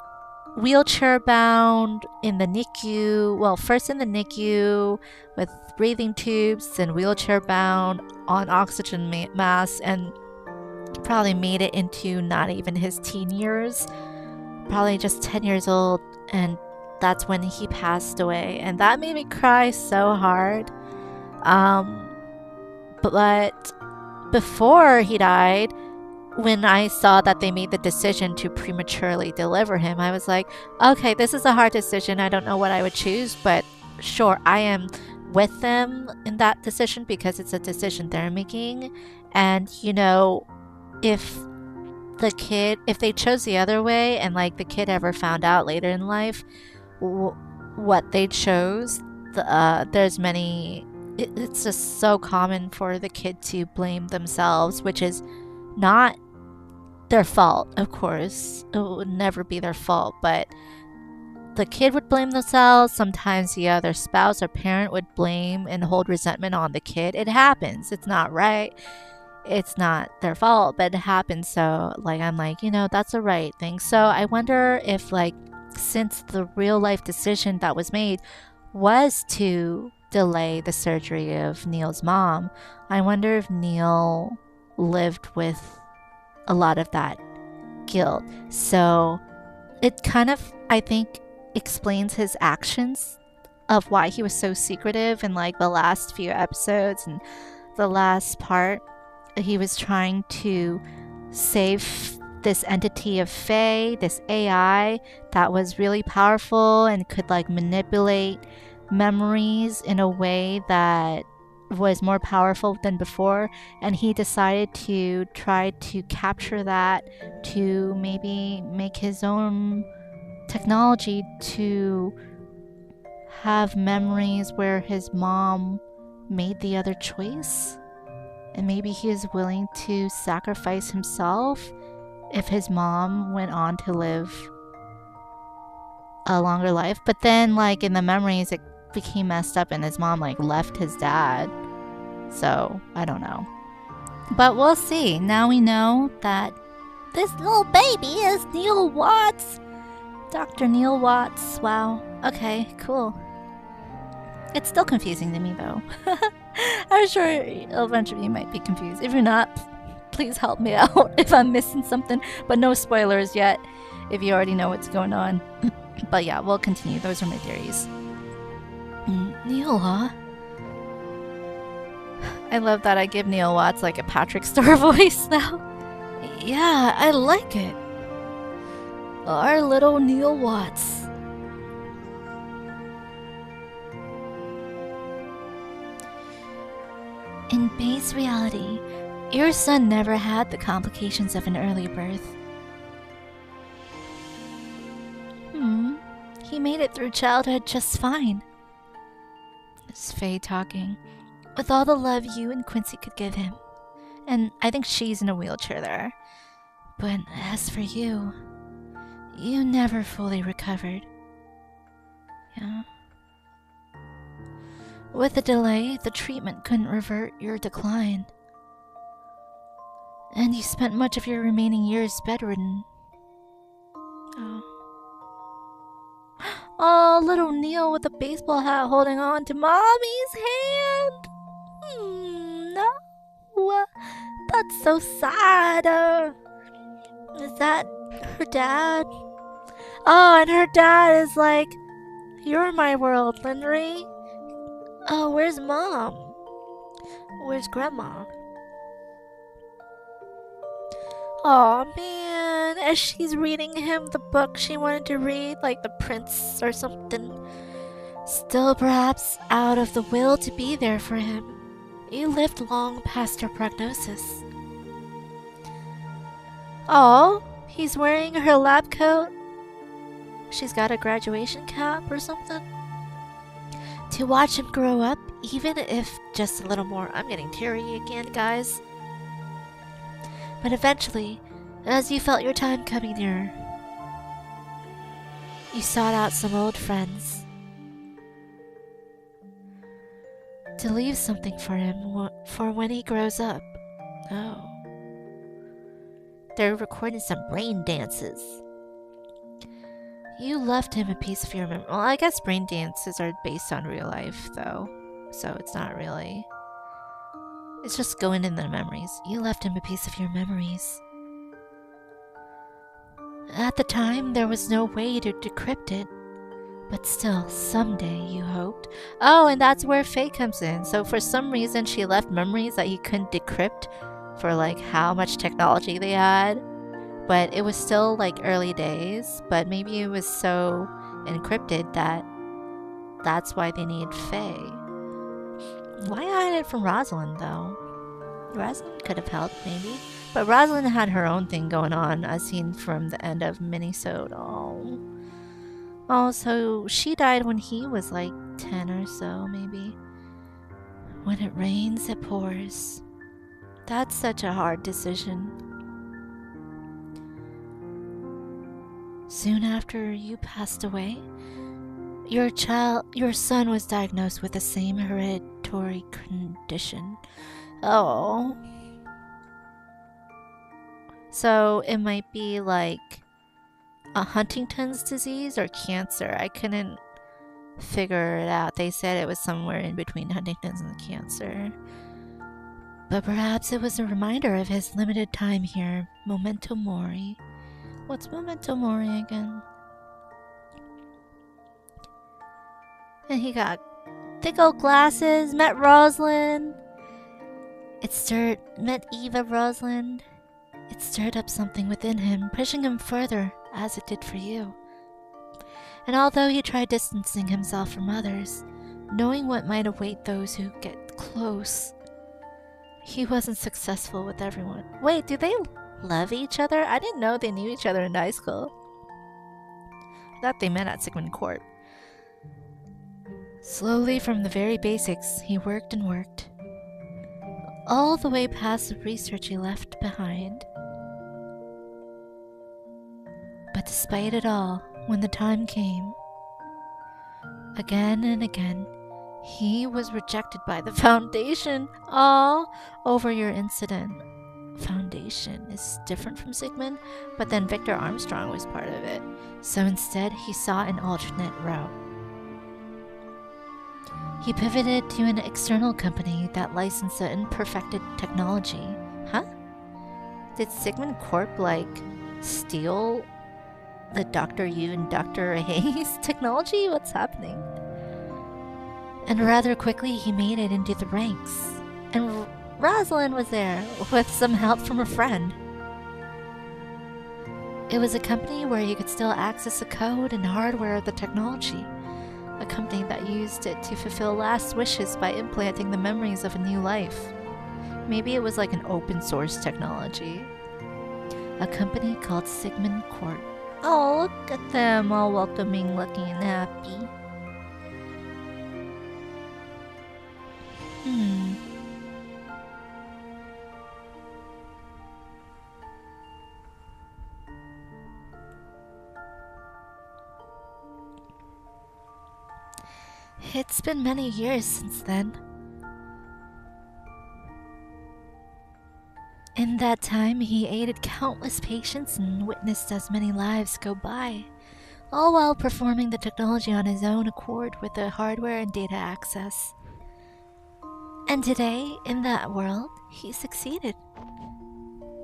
wheelchair bound in the NICU. Well, first in the NICU with breathing tubes, and wheelchair bound on oxygen masks, and probably made it into not even his teen years, probably just 10 years old. And that's when he passed away, and that made me cry so hard. But before he died, when I saw that they made the decision to prematurely deliver him, I was like, okay, this is a hard decision. I don't know what I would choose, but sure, I am with them in that decision because it's a decision they're making. And, you know, if they chose the other way and, like, the kid ever found out later in life what they chose, there's many, it's just so common for the kid to blame themselves, which is not their fault, of course. It would never be their fault, but the kid would blame themselves. Sometimes the other spouse or parent would blame and hold resentment on the kid. It happens. It's not right. It's not their fault, but it happens. So, like, I'm like, you know, that's the right thing. So I wonder if, like, since the real life decision that was made was to delay the surgery of Neil's mom, I wonder if Neil lived with a lot of that guilt. So it kind of, I think, explains his actions of why he was so secretive in, like, the last few episodes and the last part. He was trying to save this entity of Faye, this AI that was really powerful and could, like, manipulate memories in a way that was more powerful than before. And he decided to try to capture that to maybe make his own technology to have memories where his mom made the other choice. And maybe he is willing to sacrifice himself if his mom went on to live a longer life. But then, like, in the memories, it became messed up and his mom, like, left his dad. So, I don't know. But we'll see. Now we know that this little baby is Neil Watts. Dr. Neil Watts. Wow. Okay, cool. It's still confusing to me, though. I'm sure a bunch of you might be confused. If you're not, please help me out if I'm missing something. But no spoilers yet if you already know what's going on. But yeah, we'll continue. Those are my theories. Neil, huh? I love that I give Neil Watts, like, a Patrick Star voice now. Yeah, I like it. Our little Neil Watts. In base reality, your son never had the complications of an early birth. He made it through childhood just fine. It's Faye talking. With all the love you and Quincy could give him. And I think she's in a wheelchair there. But as for you, you never fully recovered. Yeah. With the delay, the treatment couldn't revert your decline. And you spent much of your remaining years bedridden. Oh. Oh, little Neil with a baseball hat holding on to Mommy's hand. No. That's so sad. Is that her dad? Oh, and her dad is like, you're my world, Linry. Oh, where's Mom? Where's Grandma? Oh man, as she's reading him the book she wanted to read, like The Prince or something. Still perhaps out of the will to be there for him. You lived long past your prognosis. Oh, he's wearing her lab coat. She's got a graduation cap or something. To watch him grow up, even if just a little more. I'm getting teary again, guys. But eventually, as you felt your time coming nearer, you sought out some old friends to leave something for him for when he grows up. Oh. They're recording some brain dances. You left him a piece of your memory. Well, I guess brain dances are based on real life, though. So it's not really. It's just going in the memories. You left him a piece of your memories. At the time, there was no way to decrypt it. But still, someday, you hoped. Oh, and that's where Faye comes in. So for some reason, she left memories that he couldn't decrypt for like how much technology they had. But it was still like early days. But maybe it was so encrypted that that's why they need Faye. Why hide it from Rosalind, though? Rosalind could have helped, maybe. But Rosalind had her own thing going on, as seen from the end of Minisode. Oh. Oh, so she died when he was like 10 or so, maybe. When it rains, it pours. That's such a hard decision. Soon after you passed away, your son was diagnosed with the same hereditary condition. Oh. So it might be like a Huntington's disease or cancer. I couldn't figure it out. They said it was somewhere in between Huntington's and cancer. But perhaps it was a reminder of his limited time here. Memento mori. What's memento mori again? And he got thick old glasses, met Rosalind. Met Eva Rosalind. It stirred up something within him, pushing him further, as it did for you. And although he tried distancing himself from others, knowing what might await those who get close, he wasn't successful with everyone. Wait, do they love each other? I didn't know they knew each other in high school. I thought they met at Sigmund Corp. Slowly, from the very basics, he worked and worked, all the way past the research he left behind. But despite it all, when the time came, again and again, he was rejected by the Foundation, all over your incident. Foundation is different from Sigmund, but then Victor Armstrong was part of it. So instead, he sought an alternate route. He pivoted to an external company that licensed the imperfected technology. Huh? Did Sigmund Corp, like, steal the Dr. Yu and Dr. Hayes technology? What's happening? And rather quickly, he made it into the ranks. And Rosalind was there, with some help from a friend. It was a company where you could still access the code and hardware of the technology. A company that used it to fulfill last wishes by implanting the memories of a new life. Maybe it was like an open source technology. A company called Sigmund Corp. Oh, look at them, all welcoming, lucky, and happy. It's been many years since then. In that time, he aided countless patients and witnessed as many lives go by, all while performing the technology on his own accord with the hardware and data access. And today, in that world, he succeeded.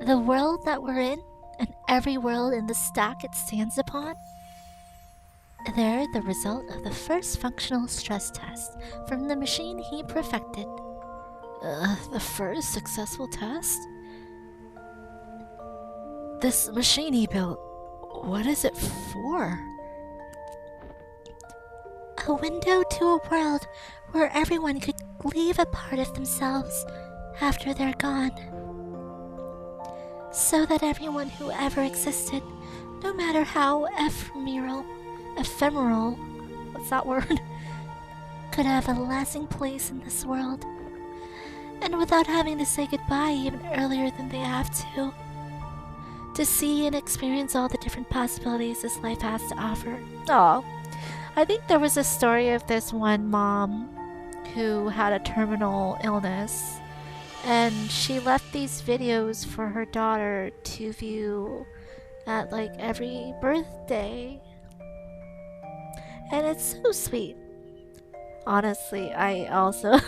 The world that we're in, and every world in the stack it stands upon, They're the result of the first functional stress test from the machine he perfected. The first successful test? This machine he built, what is it for? A window to a world where everyone could leave a part of themselves after they're gone. So that everyone who ever existed, no matter how ephemeral, what's that word? Could have a lasting place in this world. And without having to say goodbye even earlier than they have to. To see and experience all the different possibilities this life has to offer. Oh, I think there was a story of this one mom who had a terminal illness, and she left these videos for her daughter to view at like every birthday. And it's so sweet. Honestly, I also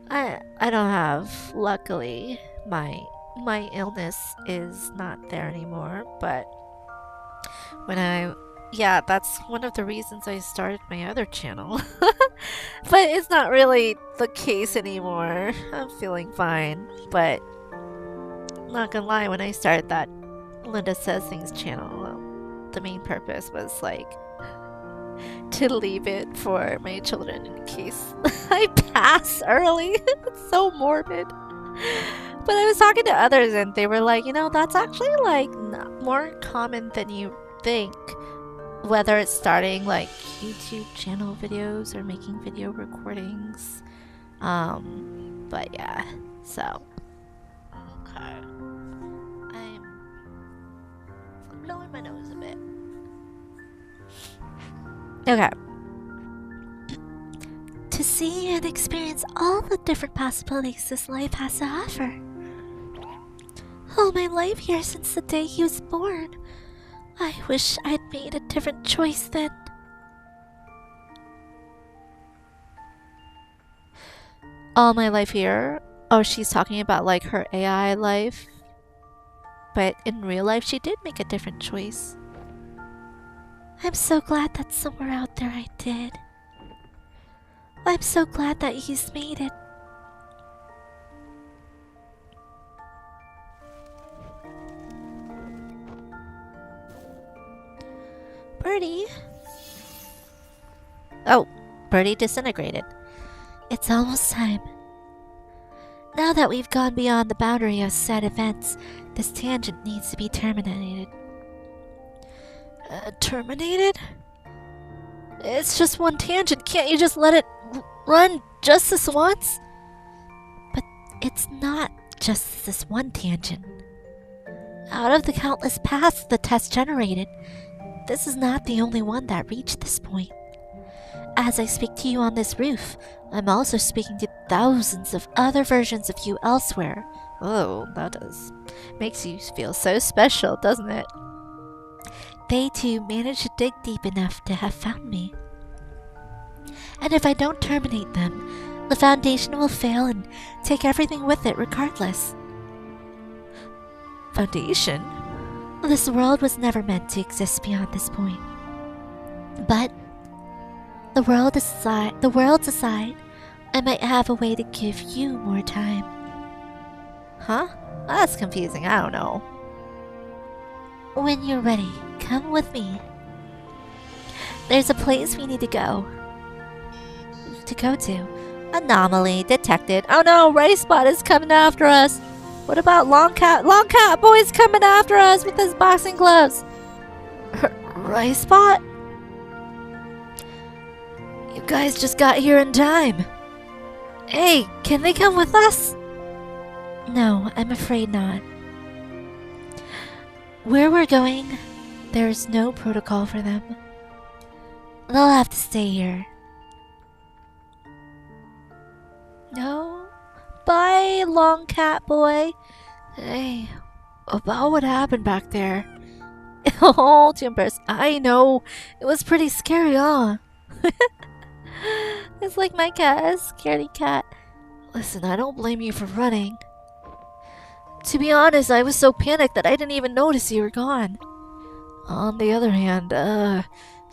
I don't have, luckily, my illness is not there anymore, but yeah, that's one of the reasons I started my other channel. But it's not really the case anymore. I'm feeling fine, but not gonna lie, when I started that Linda Says Things channel, the main purpose was like to leave it for my children in case I pass early. It's so morbid. But I was talking to others and they were like, that's actually like more common than you think. Whether it's starting like YouTube channel videos or making video recordings. But yeah, so. Okay. I'm blowing my nose a bit. Okay. To see and experience all the different possibilities this life has to offer. All my life here since the day he was born. I wish I'd made a different choice then. All my life here? Oh, she's talking about like her AI life. But in real life, she did make a different choice. I'm so glad that somewhere out there I did. I'm so glad that he's made it. Birdie? Oh, Birdie disintegrated. It's almost time. Now that we've gone beyond the boundary of said events, this tangent needs to be terminated. Terminated? It's just one tangent. Can't you just let it run just this once? But it's not just this one tangent. Out of the countless paths the test generated, this is not the only one that reached this point. As I speak to you on this roof, I'm also speaking to thousands of other versions of you elsewhere. Oh, makes you feel so special, doesn't it? They too managed to dig deep enough to have found me. And if I don't terminate them, the Foundation will fail and take everything with it regardless. Foundation? This world was never meant to exist beyond this point. But the world's aside, I might have a way to give you more time. Huh? That's confusing. I don't know. When you're ready, come with me. There's a place we need to go. Anomaly detected. Oh no, Rice Spot is coming after us. What about Long Cat? Long Cat Boy's coming after us with his boxing gloves. Rice Spot? You guys just got here in time. Hey, can they come with us? No, I'm afraid not. Where we're going, there's no protocol for them. They'll have to stay here. No? Bye, Long Cat Boy. Hey, about what happened back there? Oh, Timbers, I know. It was pretty scary, huh? It's like my cat, a scaredy cat. Listen, I don't blame you for running. To be honest, I was so panicked that I didn't even notice you were gone. On the other hand,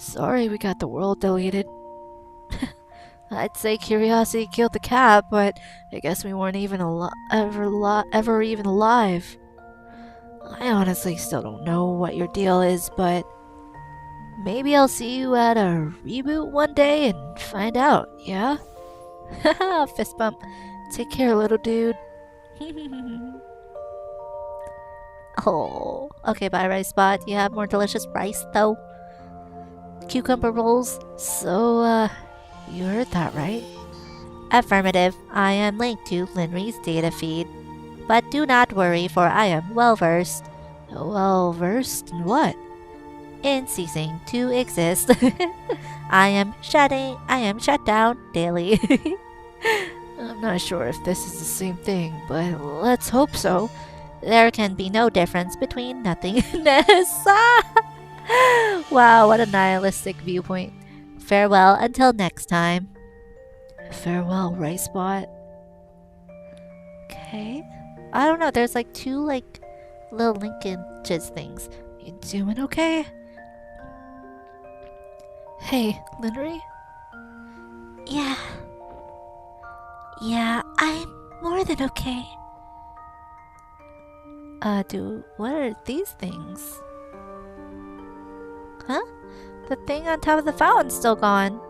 Sorry we got the world deleted. I'd say curiosity killed the cat, but I guess we weren't even ever even alive. I honestly still don't know what your deal is, but maybe I'll see you at a reboot one day and find out, yeah? Haha, fist bump. Take care, little dude. Oh, okay, bye, Rice Spot. You have more delicious rice, though? Cucumber rolls? So, you heard that, right? Affirmative. I am linked to Linry's data feed. But do not worry, for I am well-versed. Well-versed in what? In ceasing to exist. I am shut down daily. I'm not sure if this is the same thing, but let's hope so. There can be no difference between nothingness. Wow, what a nihilistic viewpoint. Farewell until next time. Farewell, Rice Spot. Okay. I don't know, there's like two like little linkages things. You doing okay? Hey, Linry? Yeah. Yeah, I'm more than okay. What are these things? Huh? The thing on top of the fountain's still gone.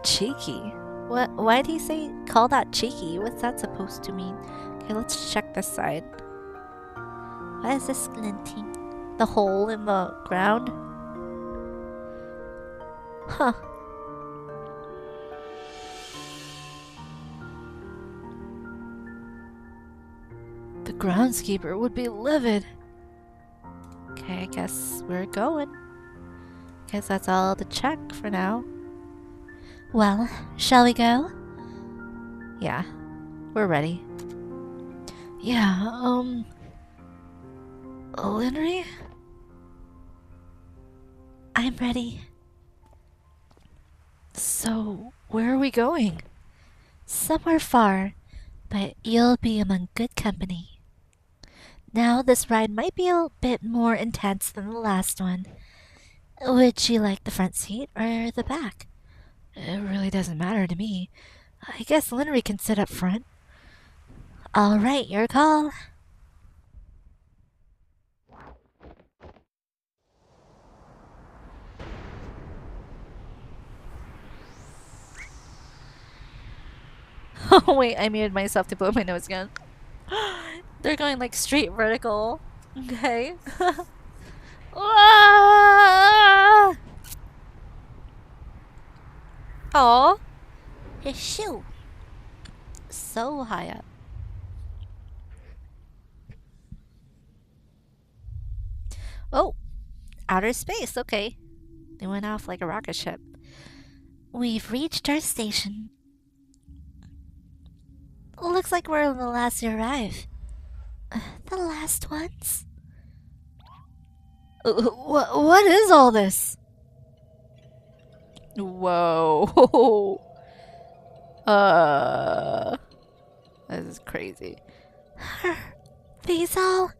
Cheeky. What? Why'd he say call that cheeky? What's that supposed to mean? Okay, let's check this side. What is this glinting? The hole in the ground? Huh. The groundskeeper would be livid. Okay, I guess we're going. Guess that's all the check for now. Well, shall we go? Yeah, we're ready. Yeah, Linry? I'm ready. So, where are we going? Somewhere far, but you'll be among good company. Now, this ride might be a bit more intense than the last one. Would you like the front seat or the back? It really doesn't matter to me. I guess Linry can sit up front. All right, your call. Oh wait, I muted myself to blow my nose again. They're going like straight vertical. Okay. Oh, shoo! So high up. Oh, outer space. Okay, they went off like a rocket ship. We've reached our station. Looks like we're the last to arrive. The last ones? What is all this? Whoa. This is crazy. These all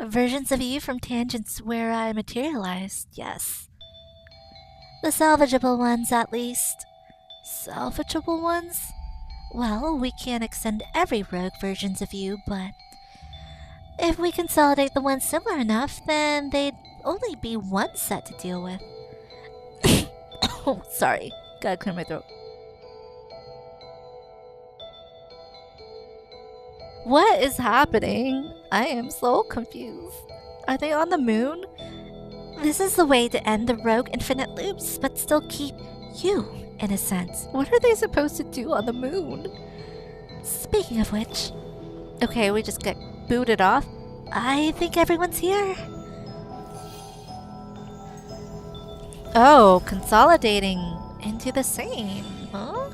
versions of you from tangents where I materialized, yes. The salvageable ones, at least. Salvageable ones? Well, we can't extend every rogue versions of you, but if we consolidate the ones similar enough, then they'd only be one set to deal with. Oh, sorry. Gotta clear my throat. What is happening? I am so confused. Are they on the moon? This is the way to end the rogue infinite loops, but still keep you, in a sense. What are they supposed to do on the moon? Speaking of which... Okay, we just get booted off. I think everyone's here. Oh, consolidating into the same, huh?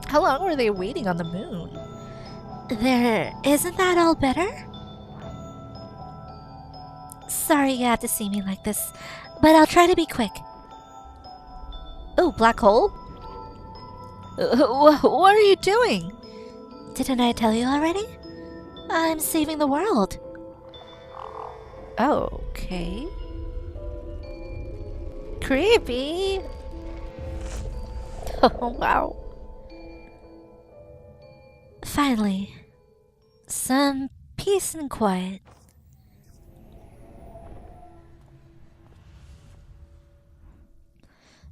How long were they waiting on the moon? Isn't that all better? Sorry you have to see me like this, but I'll try to be quick. Oh, black hole? What are you doing? Didn't I tell you already? I'm saving the world. Oh, okay. Creepy! Oh, wow. Finally, some peace and quiet.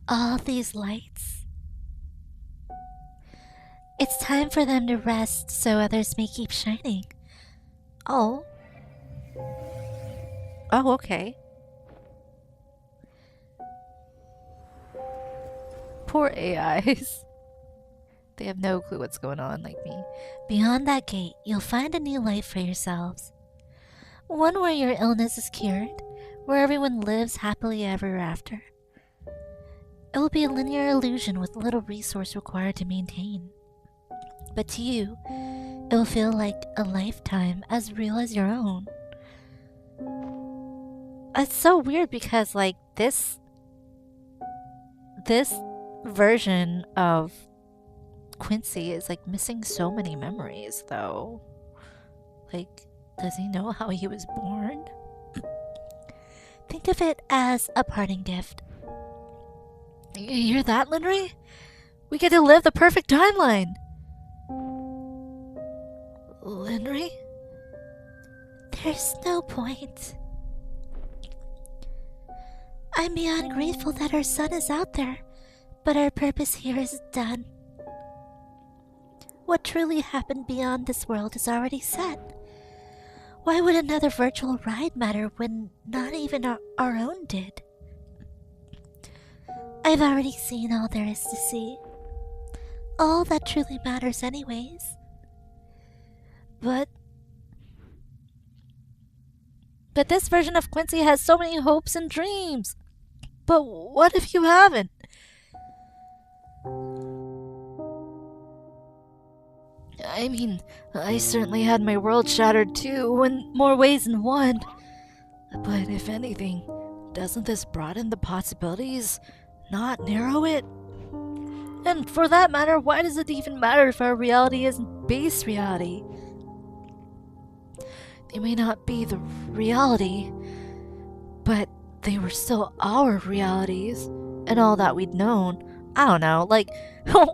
All these lights. It's time for them to rest so others may keep shining. Oh. Oh, okay. Poor AIs. They have no clue what's going on like me. Beyond that gate, you'll find a new life for yourselves. One where your illness is cured, where everyone lives happily ever after. It will be a linear illusion with little resource required to maintain. But to you, it will feel like a lifetime as real as your own. It's so weird because, like, this version of Quincy is, like, missing so many memories, though. Like, does he know how he was born? Think of it as a parting gift. You hear that, Linry? We get to live the perfect timeline! Linry? There's no point. I'm beyond grateful that our son is out there, but our purpose here is done. What truly happened beyond this world is already set. Why would another virtual ride matter when not even our own did? I've already seen all there is to see. All that truly matters anyways. But this version of Quincy has so many hopes and dreams. But what if you haven't? I mean, I certainly had my world shattered too, in more ways than one. But if anything, doesn't this broaden the possibilities, not narrow it? And for that matter, why does it even matter if our reality isn't base reality? They may not be the reality, but they were still our realities, and all that we'd known. I don't know, like,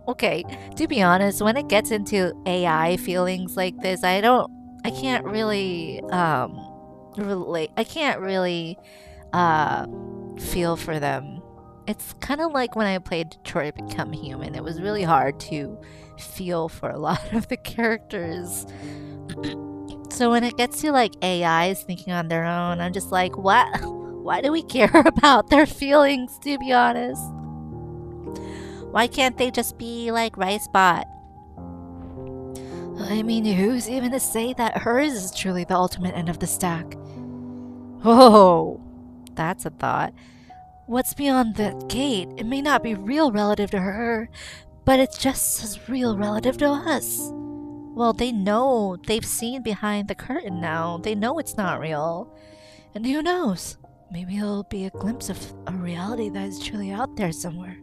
okay, to be honest, when it gets into AI feelings like this, I can't really, relate, I can't really, feel for them. It's kind of like when I played Detroit Become Human. It was really hard to feel for a lot of the characters. So when it gets to, like, AIs thinking on their own, I'm just like, what? Why do we care about their feelings, to be honest? Why can't they just be like RiceBot? I mean, who's even to say that hers is truly the ultimate end of the stack? Oh, that's a thought. What's beyond the gate? It may not be real relative to her, but it's just as real relative to us. Well, they know. They've seen behind the curtain now. They know it's not real. And who knows? Maybe it'll be a glimpse of a reality that is truly out there somewhere.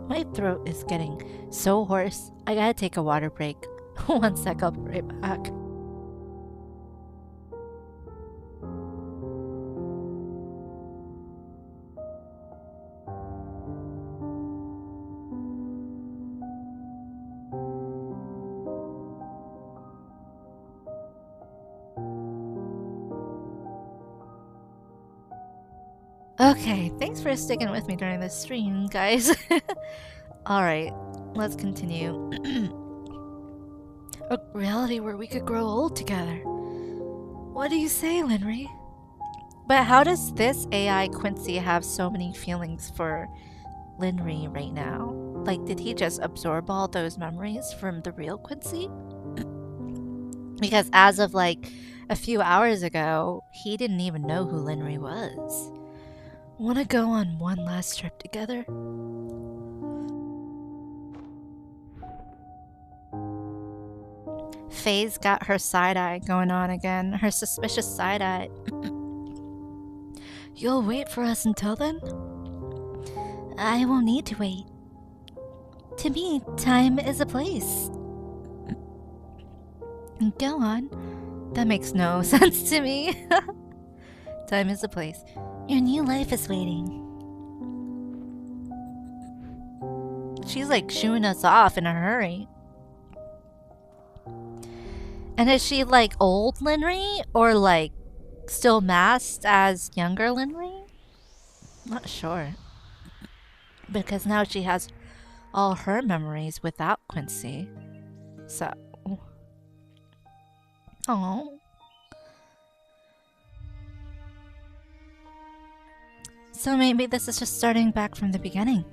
My throat is getting so hoarse. I gotta take a water break. One sec, I'll be right back. Okay, thanks for sticking with me during this stream, guys. Alright, let's continue. A reality where we could grow old together. What do you say, Linry? But how does this AI Quincy have so many feelings for Linry right now? Like, did he just absorb all those memories from the real Quincy? Because as of, like, a few hours ago, he didn't even know who Linry was. Wanna go on one last trip together? Faye's got her side-eye going on again. Her suspicious side-eye. You'll wait for us until then? I won't need to wait. To me, time is a place. Go on. That makes no sense to me. Time is the place. Your new life is waiting. She's like shooing us off in a hurry. And is she like old Linry or like still masked as younger Linry? Not sure. Because now she has all her memories without Quincy. So. Oh. So maybe this is just starting back from the beginning.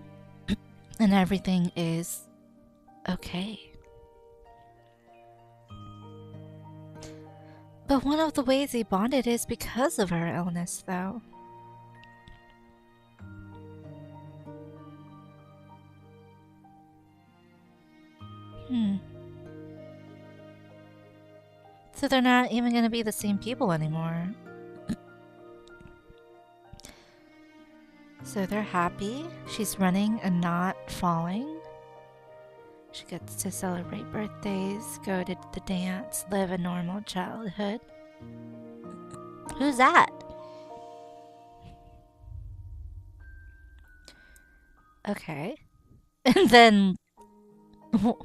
And everything is okay. But one of the ways they bonded is because of her illness, though. So they're not even gonna be the same people anymore. So they're happy. She's running and not falling. She gets to celebrate birthdays, go to the dance, live a normal childhood. Who's that? Okay. And then...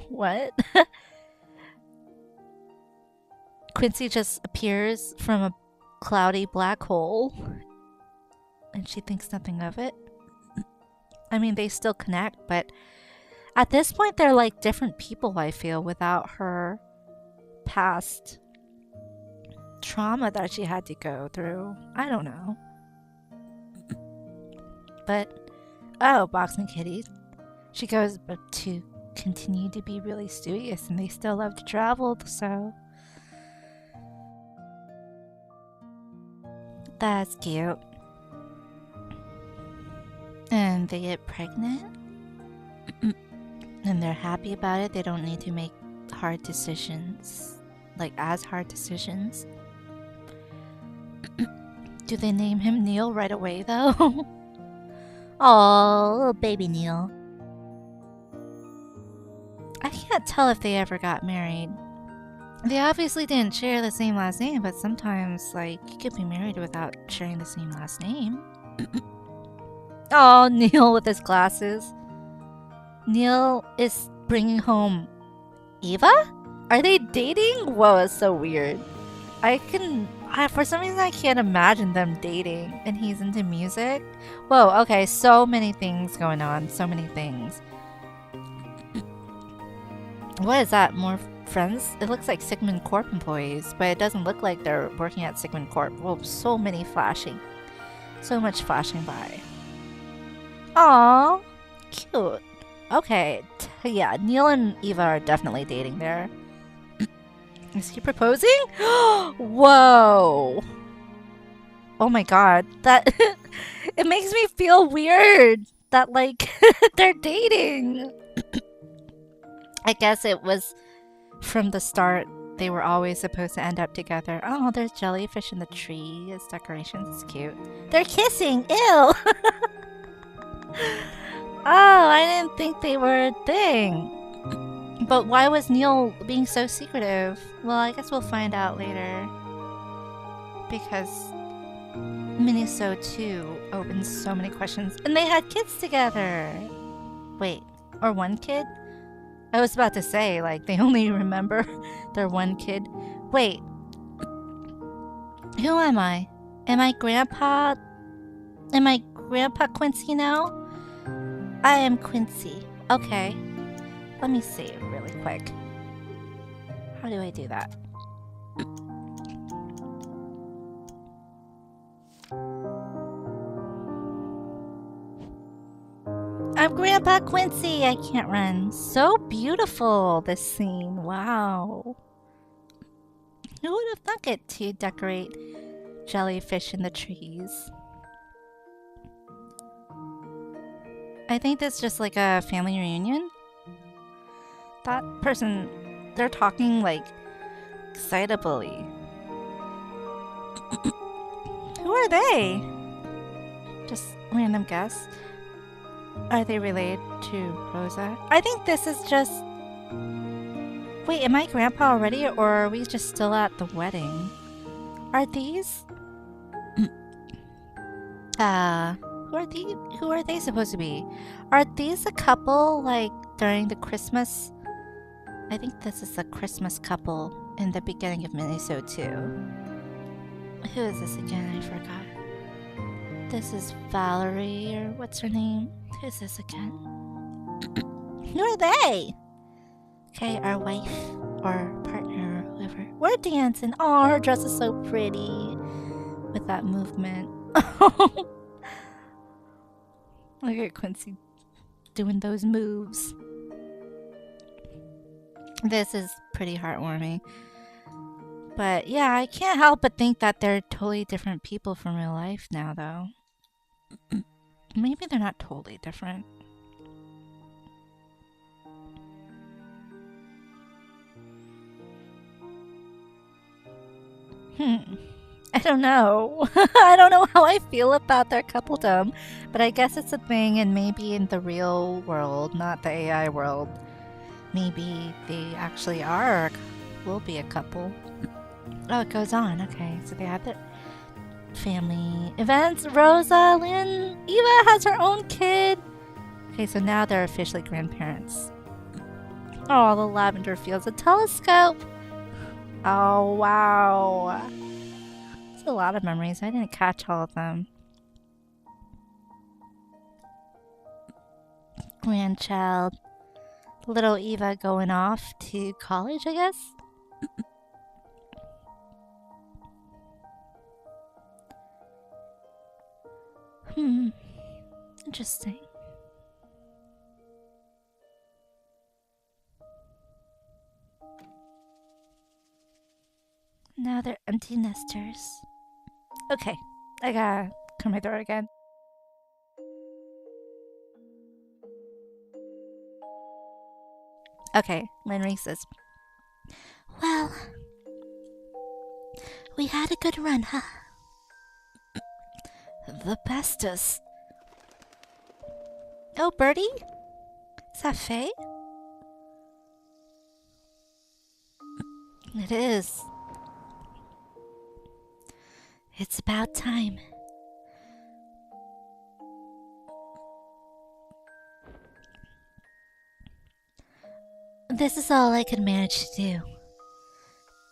what? Quincy just appears from a cloudy black hole. And she thinks nothing of it. I mean, they still connect, but... at this point, they're like different people, I feel, without her past trauma that she had to go through. I don't know. But, oh, boxing kitties. She goes to continue to be really studious, and they still love to travel, so... that's cute. And they get pregnant. And they're happy about it. They don't need to make hard decisions. Like, as hard decisions. Do they name him Neil right away, though? Oh, little baby Neil. I can't tell if they ever got married. They obviously didn't share the same last name, but sometimes, like, you could be married without sharing the same last name. Oh, Neil with his glasses. Neil is bringing home Eva? Are they dating? Whoa, it's so weird. For some reason I can't imagine them dating. And he's into music? Whoa, okay, so many things going on. So many things. What is that? More friends? It looks like Sigmund Corp employees, but it doesn't look like they're working at Sigmund Corp. Whoa, so many flashing. So much flashing by. Aww, cute. Okay, yeah, Neil and Eva are definitely dating there. Is he proposing? Whoa! Oh my god, that... it makes me feel weird that, like, they're dating. I guess it was from the start. They were always supposed to end up together. Oh, there's jellyfish in the tree as decorations. It's cute. They're kissing! Ew! Oh, I didn't think they were a thing. But why was Neil being so secretive? Well, I guess we'll find out later. Because Miniso 2 opens so many questions. And they had kids together! Wait, or one kid? I was about to say, like, they only remember their one kid. Wait. Who am I? Am I Grandpa? Am I Grandpa Quincy now? I am Quincy. Okay. Let me see really quick. How do I do that? I'm Grandpa Quincy. I can't run. So beautiful, this scene. Wow. Who would have thunk it to decorate jellyfish in the trees? I think that's just like a family reunion. That person, they're talking like excitably. Who are they? Just random guess. Are they related to Rosa? I think this is just Wait, am I grandpa already, or are we just still at the wedding? Are these... who are they supposed to be? Are these a couple, like, during the Christmas? I think this is a Christmas couple in the beginning of Miniso too. Who is this again? I forgot. This is Valerie, or what's her name? Who's this again? Who are they? Okay, our wife or partner or whoever. We're dancing. Oh, her dress is so pretty with that movement. Look at Quincy doing those moves. This is pretty heartwarming. But yeah, I can't help but think that they're totally different people from real life now, though. Maybe they're not totally different. I don't know. I don't know how I feel about their coupledom, but I guess it's a thing, and maybe in the real world, not the AI world, maybe they actually will be a couple. Oh, it goes on. Okay, so they have their family events. Rosa, Lynn, Eva has her own kid. Okay, so now they're officially grandparents. Oh, the lavender fields, a telescope. Oh, wow. It's a lot of memories. I didn't catch all of them. Grandchild. Little Eva going off to college, I guess? Interesting. Now they're empty nesters. Okay, I gotta clear my throat again. Okay, Lenry says, well, we had a good run, huh? The bestest. Oh, Birdie? Is that Faye? It is. It's about time. This is all I could manage to do.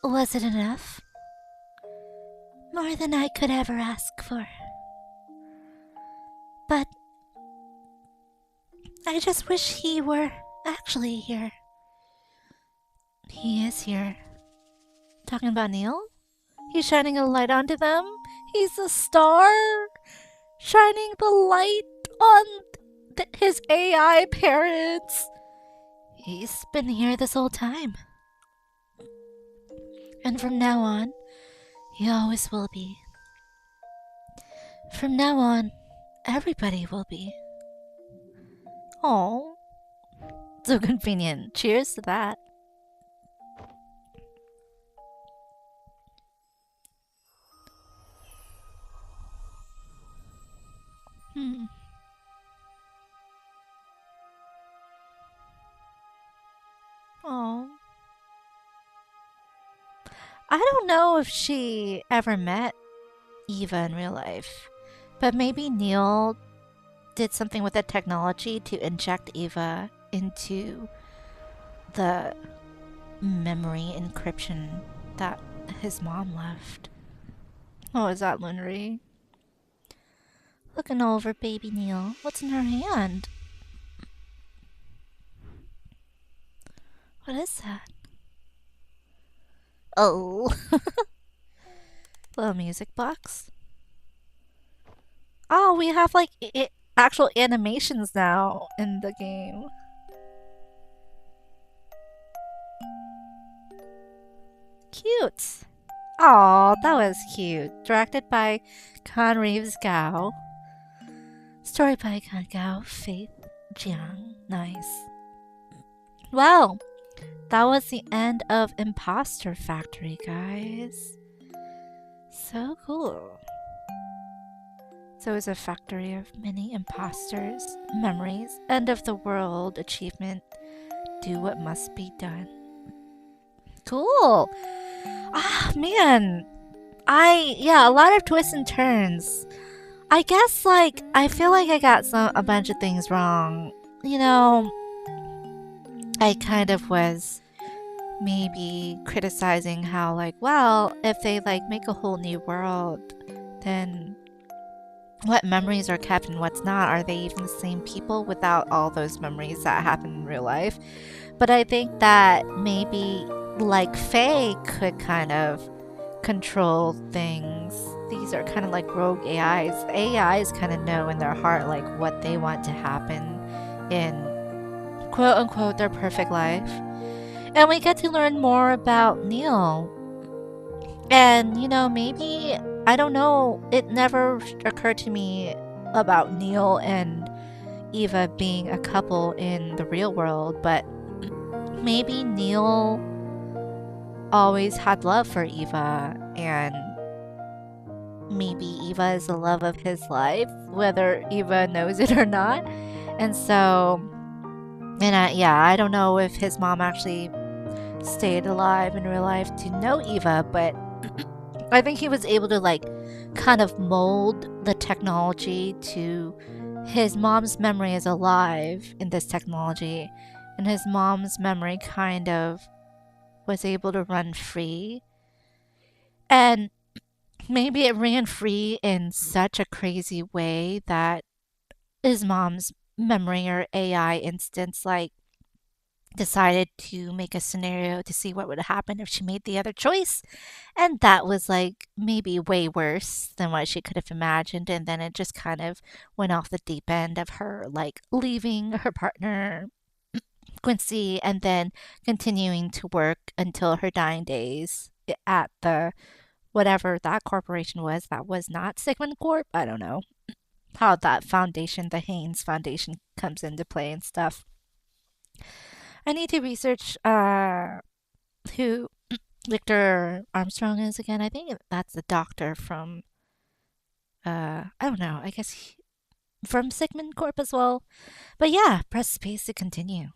Was it enough? More than I could ever ask for. But I just wish he were actually here. He is here. Talking about Neil? He's shining a light onto them. He's a star. Shining the light on his AI parents. He's been here this whole time. And from now on, he always will be. From now on, everybody will be. Oh, so convenient. Cheers to that. Oh. I don't know if she ever met Eva in real life, but maybe Neil did something with the technology to inject Eva into the memory encryption that his mom left. Oh, is that Lunry? Looking over baby Neil. What's in her hand? What is that? Oh. Little music box. Oh, we have like actual animations now in the game. Cute. Aw, that was cute. Directed by Con Reeves Gao. Story by Con Gao, Faith Jiang. Nice. Well, that was the end of Imposter Factory, guys. So cool. So it's a factory of many imposters, memories, end of the world achievement. Do what must be done. Cool. Ah, man. Yeah, a lot of twists and turns. I guess, like, I feel like I got a bunch of things wrong. You know, I kind of was maybe criticizing how, like, well, if they, like, make a whole new world, then what memories are kept and what's not? Are they even the same people without all those memories that happen in real life? But I think that maybe, like, Faye could kind of control things. These are kind of like rogue AIs. The AIs kind of know in their heart, like, what they want to happen in quote unquote their perfect life. And we get to learn more about Neil. And, you know, maybe, I don't know, it never occurred to me about Neil and Eva being a couple in the real world, but maybe Neil always had love for Eva, and maybe Eva is the love of his life, whether Eva knows it or not. And so, I don't know if his mom actually stayed alive in real life to know Eva, but I think he was able to, like, kind of mold the technology to his mom's memory is alive in this technology, and his mom's memory kind of was able to run free. And maybe it ran free in such a crazy way that his mom's memory or AI instance, like, decided to make a scenario to see what would happen if she made the other choice. And that was, like, maybe way worse than what she could have imagined. And then it just kind of went off the deep end of her, like, leaving her partner, Quincy, and then continuing to work until her dying days at the whatever that corporation was that was not Sigmund Corp. I don't know how that foundation, the Haynes Foundation, comes into play and stuff. I need to research who Victor Armstrong is again. I think that's the doctor from I don't know. I guess from Sigmund Corp as well. But yeah, press space to continue.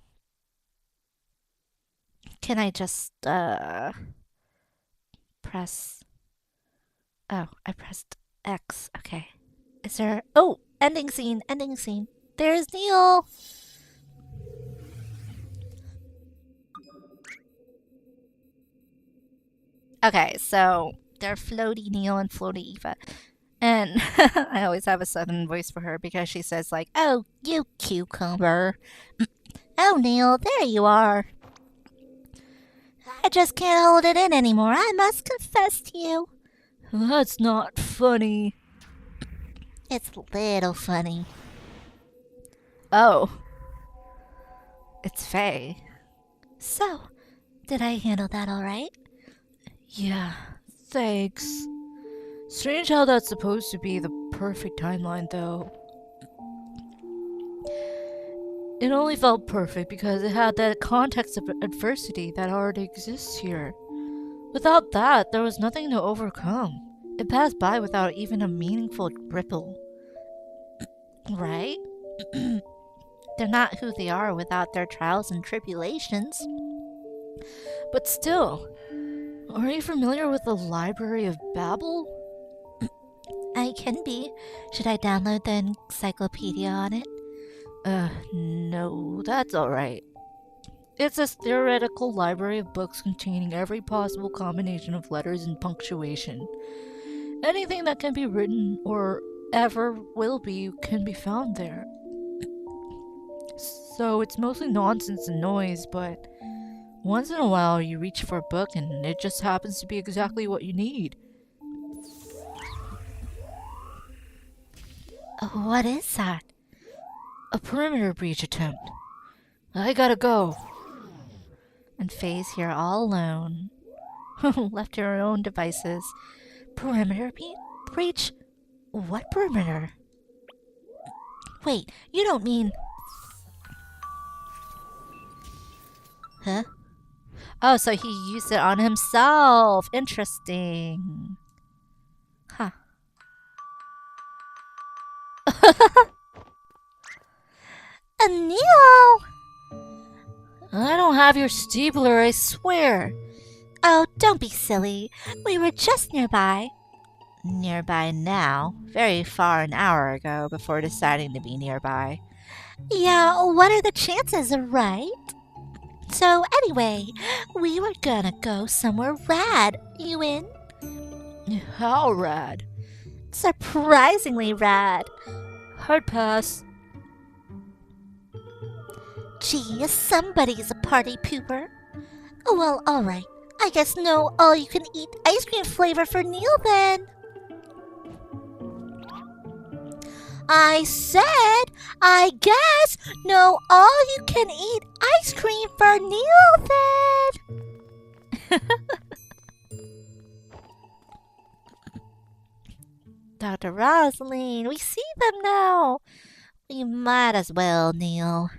Can I just press? Oh, I pressed X. Okay. Is there? Oh, ending scene. Ending scene. There's Neil. Okay, so they're Floaty Neil and Floaty Eva. And I always have a southern voice for her because she says, like, oh, you cucumber. Oh, Neil, there you are. I just can't hold it in anymore. I must confess to you. That's not funny. It's a little funny. Oh. It's Faye. So, did I handle that all right? Yeah, thanks. Strange how that's supposed to be the perfect timeline, though. It only felt perfect because it had that context of adversity that already exists here. Without that, there was nothing to overcome. It passed by without even a meaningful ripple. Right? They're not who they are without their trials and tribulations. But still, are you familiar with the Library of Babel? I can be. Should I download the encyclopedia on it? No, that's alright. It's a theoretical library of books containing every possible combination of letters and punctuation. Anything that can be written or ever will be can be found there. So it's mostly nonsense and noise, but once in a while you reach for a book and it just happens to be exactly what you need. What is that? A perimeter breach attempt. I gotta go. And Faye's here all alone. Left to her own devices. Perimeter breach? What perimeter? Wait, you don't mean... Huh? Oh, so he used it on himself. Interesting. Huh. Neil! I don't have your stapler, I swear. Oh, don't be silly. We were just nearby. Nearby now, very far an hour ago before deciding to be nearby. Yeah, what are the chances, right? So, anyway, we were gonna go somewhere rad. You in? How rad? Surprisingly rad. Hard pass. Gee, somebody's a party pooper. Well, alright. I guess no all-you-can-eat ice cream flavor for Neil then. I said, I guess no all-you-can-eat ice cream for Neil then. Dr. Rosaline, we see them now. We might as well, Neil.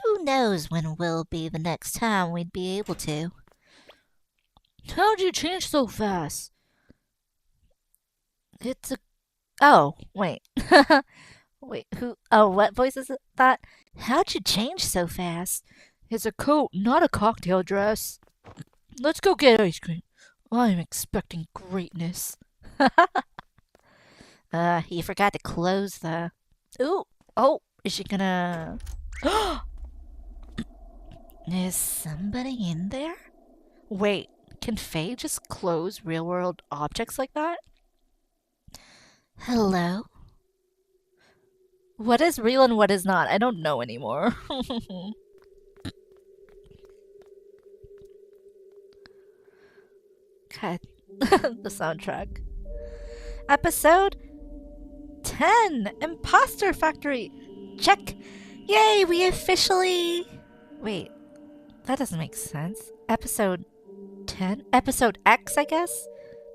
Who knows when will be the next time we'd be able to. How'd you change so fast? It's a... Oh, wait. Wait, who... Oh, what voice is that? How'd you change so fast? It's a coat, not a cocktail dress. Let's go get ice cream. I'm expecting greatness. He forgot to close the... Ooh, oh, is she gonna... Is somebody in there? Wait, can Faye just close real-world objects like that? Hello? What is real and what is not? I don't know anymore. God, the soundtrack. Episode 10, Imposter Factory. Check. Yay, we officially... Wait, that doesn't make sense. Episode 10? Episode X, I guess?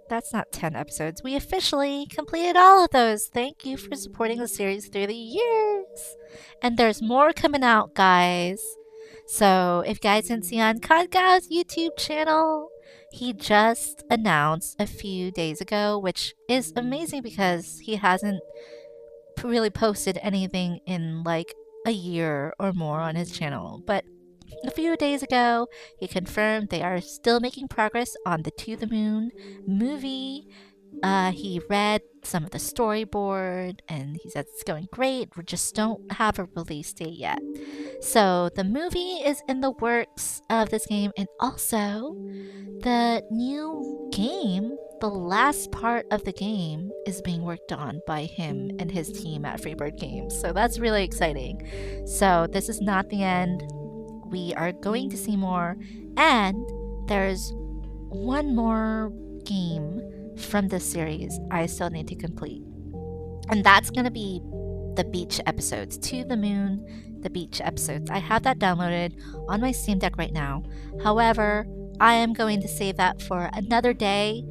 That's not 10 episodes. We officially completed all of those. Thank you for supporting the series through the years. And there's more coming out, guys. So if you guys didn't see on Kodgao's YouTube channel, he just announced a few days ago, which is amazing because he hasn't really posted anything in like a year or more on his channel. But a few days ago, he confirmed they are still making progress on the To the Moon movie. He read some of the storyboard and he said it's going great. We just don't have a release date yet. So the movie is in the works of this game, and also the new game, the last part of the game, is being worked on by him and his team at Freebird Games. So that's really exciting. So this is not the end. We are going to see more, and there's one more game from this series I still need to complete, and that's going to be the beach episodes. To the Moon, the beach episodes. I have that downloaded on my Steam Deck right now. However, I am going to save that for another day.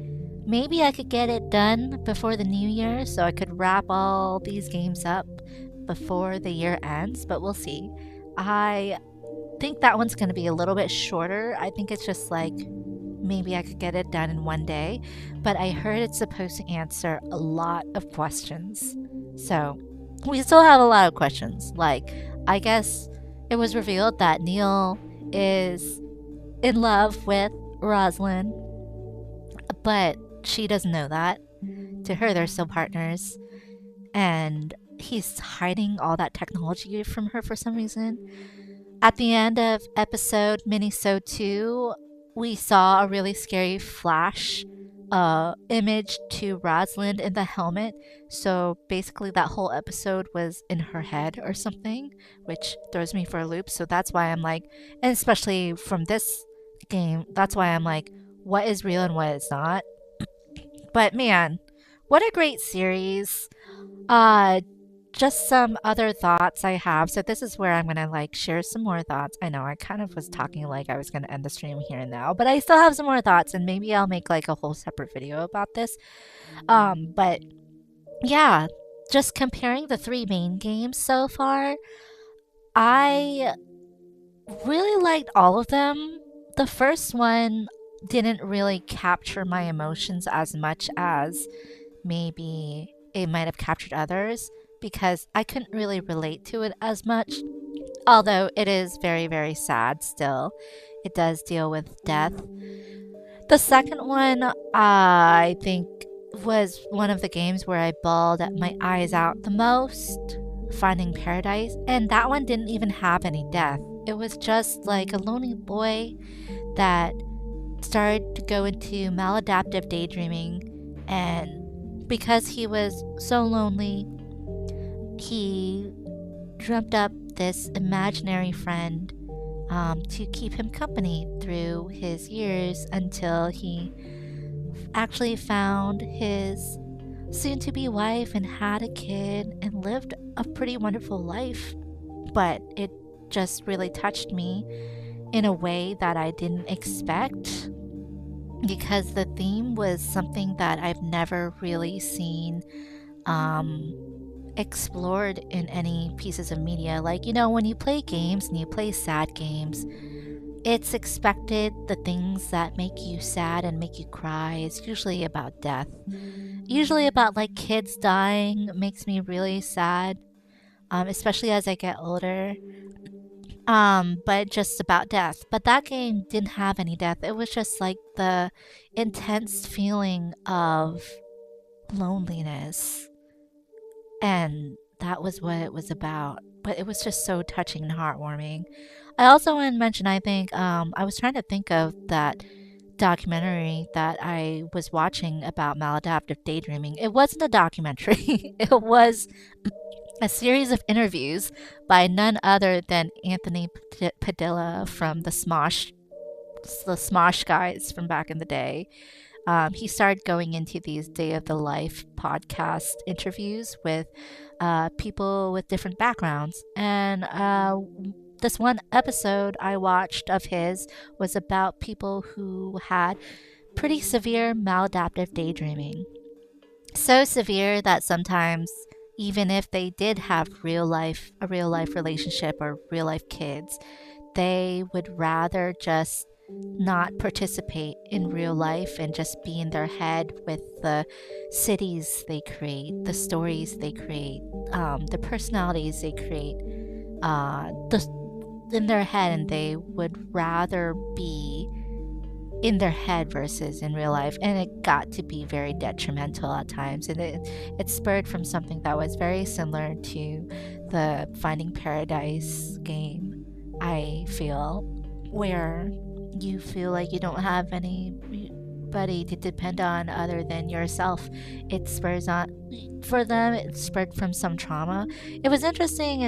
Maybe I could get it done before the new year so I could wrap all these games up before the year ends, but we'll see. I think that one's going to be a little bit shorter. I think it's just like maybe I could get it done in one day, but I heard it's supposed to answer a lot of questions. So we still have a lot of questions. Like, I guess it was revealed that Neil is in love with Rosalind, but she doesn't know that. To her, they're still partners, and he's hiding all that technology from her for some reason. At the end of episode Minisode 2, we saw a really scary flash image to Rosalind in the helmet. So basically that whole episode was in her head or something, which throws me for a loop. So that's why I'm like, and especially from this game, that's why I'm like, what is real and what is not? But man, what a great series. Just some other thoughts I have. So this is where I'm gonna like share some more thoughts. I know I kind of was talking like I was gonna end the stream here and now, but I still have some more thoughts, and maybe I'll make like a whole separate video about this. But yeah, just comparing the three main games so far, I really liked all of them. The first one didn't really capture my emotions as much as maybe it might have captured others, because I couldn't really relate to it as much. Although it is very, very sad still. It does deal with death. The second one, I think, was one of the games where I bawled my eyes out the most, Finding Paradise, and that one didn't even have any death. It was just like a lonely boy that started to go into maladaptive daydreaming, and because he was so lonely, he dreamt up this imaginary friend to keep him company through his years until he actually found his soon to be wife and had a kid and lived a pretty wonderful life. But it just really touched me in a way that I didn't expect, because the theme was something that I've never really seen explored in any pieces of media. Like, when you play games and you play sad games, it's expected the things that make you sad and make you cry is usually about death. Usually about like kids dying makes me really sad, especially as I get older. But just about death. But that game didn't have any death. It was just like the intense feeling of loneliness. And that was what it was about. But it was just so touching and heartwarming. I also want to mention, I think, I was trying to think of that documentary that I was watching about maladaptive daydreaming. It wasn't a documentary, it was a series of interviews by none other than Anthony Padilla from the Smosh guys from back in the day. He started going into these day of the life podcast interviews with people with different backgrounds. And this one episode I watched of his was about people who had pretty severe maladaptive daydreaming. So severe that sometimes, even if they did have a real life relationship or real life kids, they would rather just not participate in real life and just be in their head with the cities they create, the stories they create, the personalities they create, in their head, and they would rather be in their head versus in real life. And it got to be very detrimental at times, and it spurred from something that was very similar to the Finding Paradise game, I feel, where you feel like you don't have anybody to depend on other than yourself. It spurs on, for them, it spurred from some trauma. It was interesting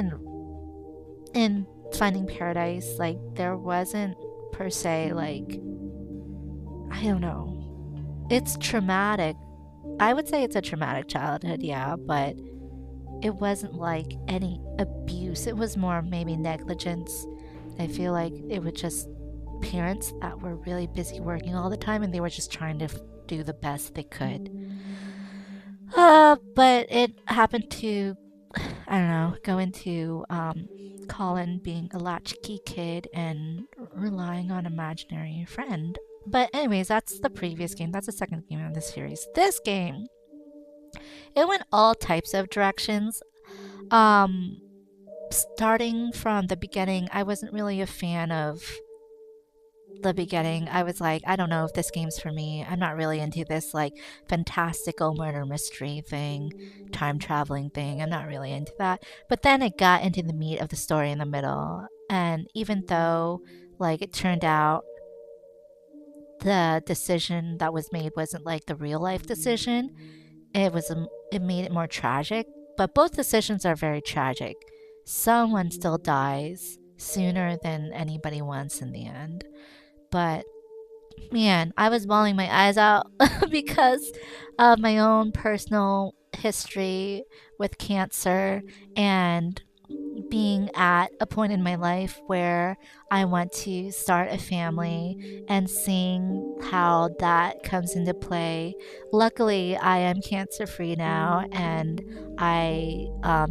in Finding Paradise, like there wasn't per se, like, I don't know, it's traumatic. I would say it's a traumatic childhood, yeah, but it wasn't like any abuse. It was more maybe negligence. I feel like it was just parents that were really busy working all the time, and they were just trying to do the best they could. But it happened to, I don't know, go into Colin being a latchkey kid and relying on imaginary friend. But anyways, that's the previous game. That's the second game in this series. This game, it went all types of directions. Starting from the beginning, I wasn't really a fan of the beginning. I was like, I don't know if this game's for me. I'm not really into this like fantastical murder mystery thing, time traveling thing. I'm not really into that. But then it got into the meat of the story in the middle. And even though like it turned out the decision that was made wasn't like the real life decision, it made it more tragic. But both decisions are very tragic. Someone still dies sooner than anybody wants in the end. But man, I was bawling my eyes out because of my own personal history with cancer and being at a point in my life where I want to start a family and seeing how that comes into play. Luckily, I am cancer free now, and I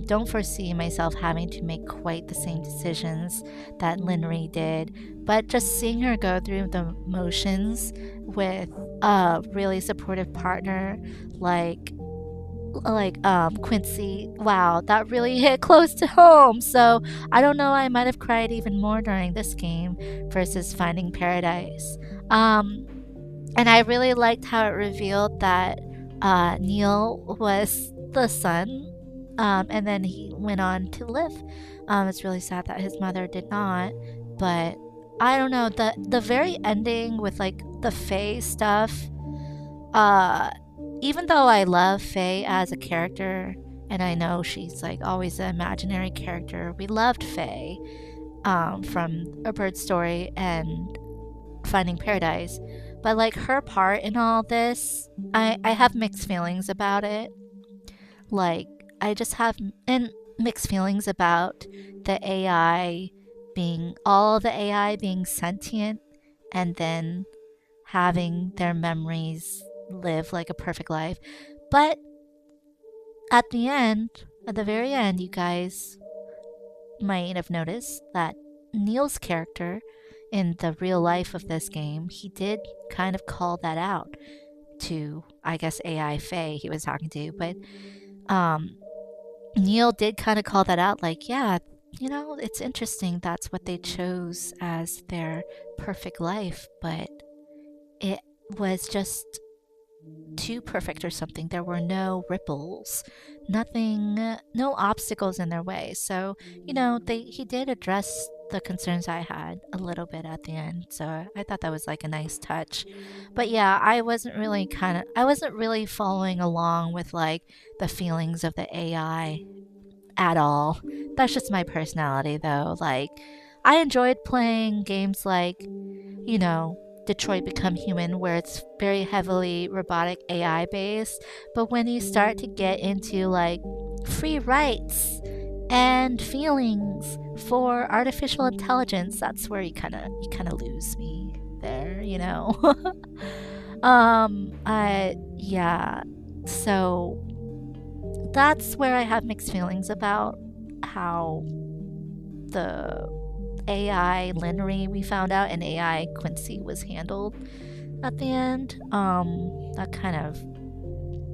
don't foresee myself having to make quite the same decisions that Linry did. But just seeing her go through the motions with a really supportive partner like Quincy, wow, that really hit close to home. So I don't know, I might have cried even more during this game versus Finding Paradise. And I really liked how it revealed that Neil was the son, and then he went on to live. It's really sad that his mother did not, but I don't know, the very ending with like the Faye stuff. Uh, Even though I love Faye as a character, and I know she's like always an imaginary character, we loved Faye from A Bird's Story and Finding Paradise. But like her part in all this, I have mixed feelings about it. Like I just have mixed feelings about the AI being all the AI being sentient and then having their memories live like a perfect life. But at the end, at the very end, you guys might have noticed that Neil's character in the real life of this game, he did kind of call that out to, I guess, AI Faye he was talking to. But um, Neil did kind of call that out, like, yeah, you know, it's interesting that's what they chose as their perfect life, but it was just too perfect or something. There were no ripples, nothing, no obstacles in their way. So, you know, he did address the concerns I had a little bit at the end. So I thought that was like a nice touch. But yeah, I wasn't really following along with like the feelings of the AI at all. That's just my personality though. Like, I enjoyed playing games like, you know, Detroit Become Human, where it's very heavily robotic AI based. But when you start to get into like free rights and feelings for artificial intelligence, that's where you kind of lose me there, you know. I yeah. So that's where I have mixed feelings about how the AI Linery we found out and AI Quincy was handled at the end. That kind of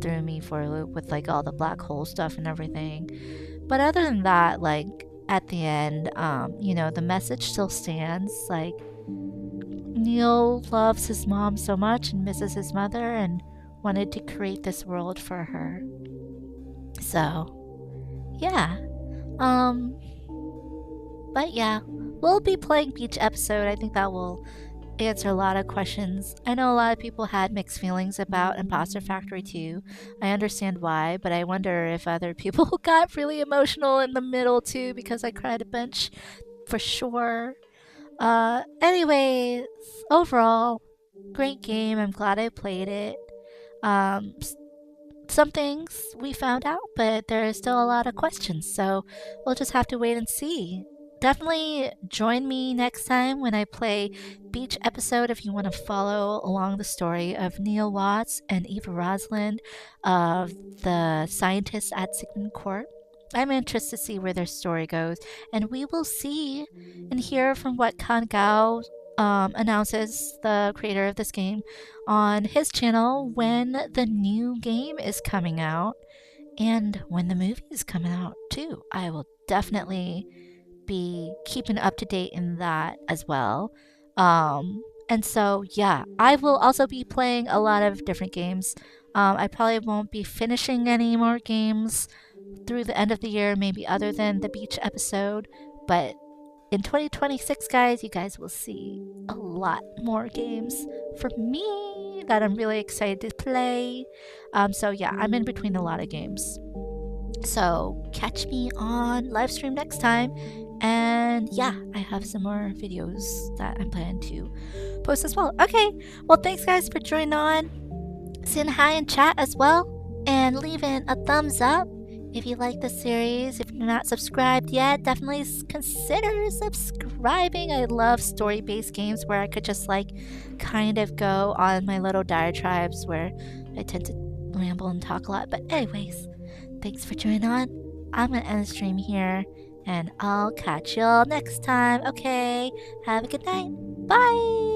threw me for a loop with like all the black hole stuff and everything. But other than that, like at the end, you know, the message still stands. Like Neil loves his mom so much and misses his mother and wanted to create this world for her. So, yeah. Um, but yeah, we'll be playing Beach episode. I think that will answer a lot of questions. I know a lot of people had mixed feelings about Imposter Factory 2. I understand why, but I wonder if other people got really emotional in the middle too because I cried a bunch for sure. Anyways, overall, great game. I'm glad I played it. Um, some things we found out, but there are still a lot of questions, so we'll just have to wait and see. Definitely join me next time when I play Beach episode if you want to follow along the story of Neil Watts and Eva Rosalind, of the scientists at Sigmund Corp. I'm interested to see where their story goes, and we will see and hear from what Kan Gao announces, the creator of this game, on his channel when the new game is coming out and when the movie is coming out too. I will definitely be keeping up to date in that as well. And so, yeah, I will also be playing a lot of different games. I probably won't be finishing any more games through the end of the year, maybe other than the beach episode. But in 2026, guys, you guys will see a lot more games for me that I'm really excited to play. So, yeah, I'm in between a lot of games. So, catch me on live stream next time. And yeah, I have some more videos that I'm planning to post as well. Okay, well, thanks guys for joining on. Saying hi in chat as well, and leaving a thumbs up if you like the series. If you're not subscribed yet, definitely consider subscribing. I love story-based games where I could just like kind of go on my little diatribes where I tend to ramble and talk a lot. But anyways, thanks for joining on. I'm gonna end the stream here, and I'll catch y'all next time. Okay, have a good night. Bye!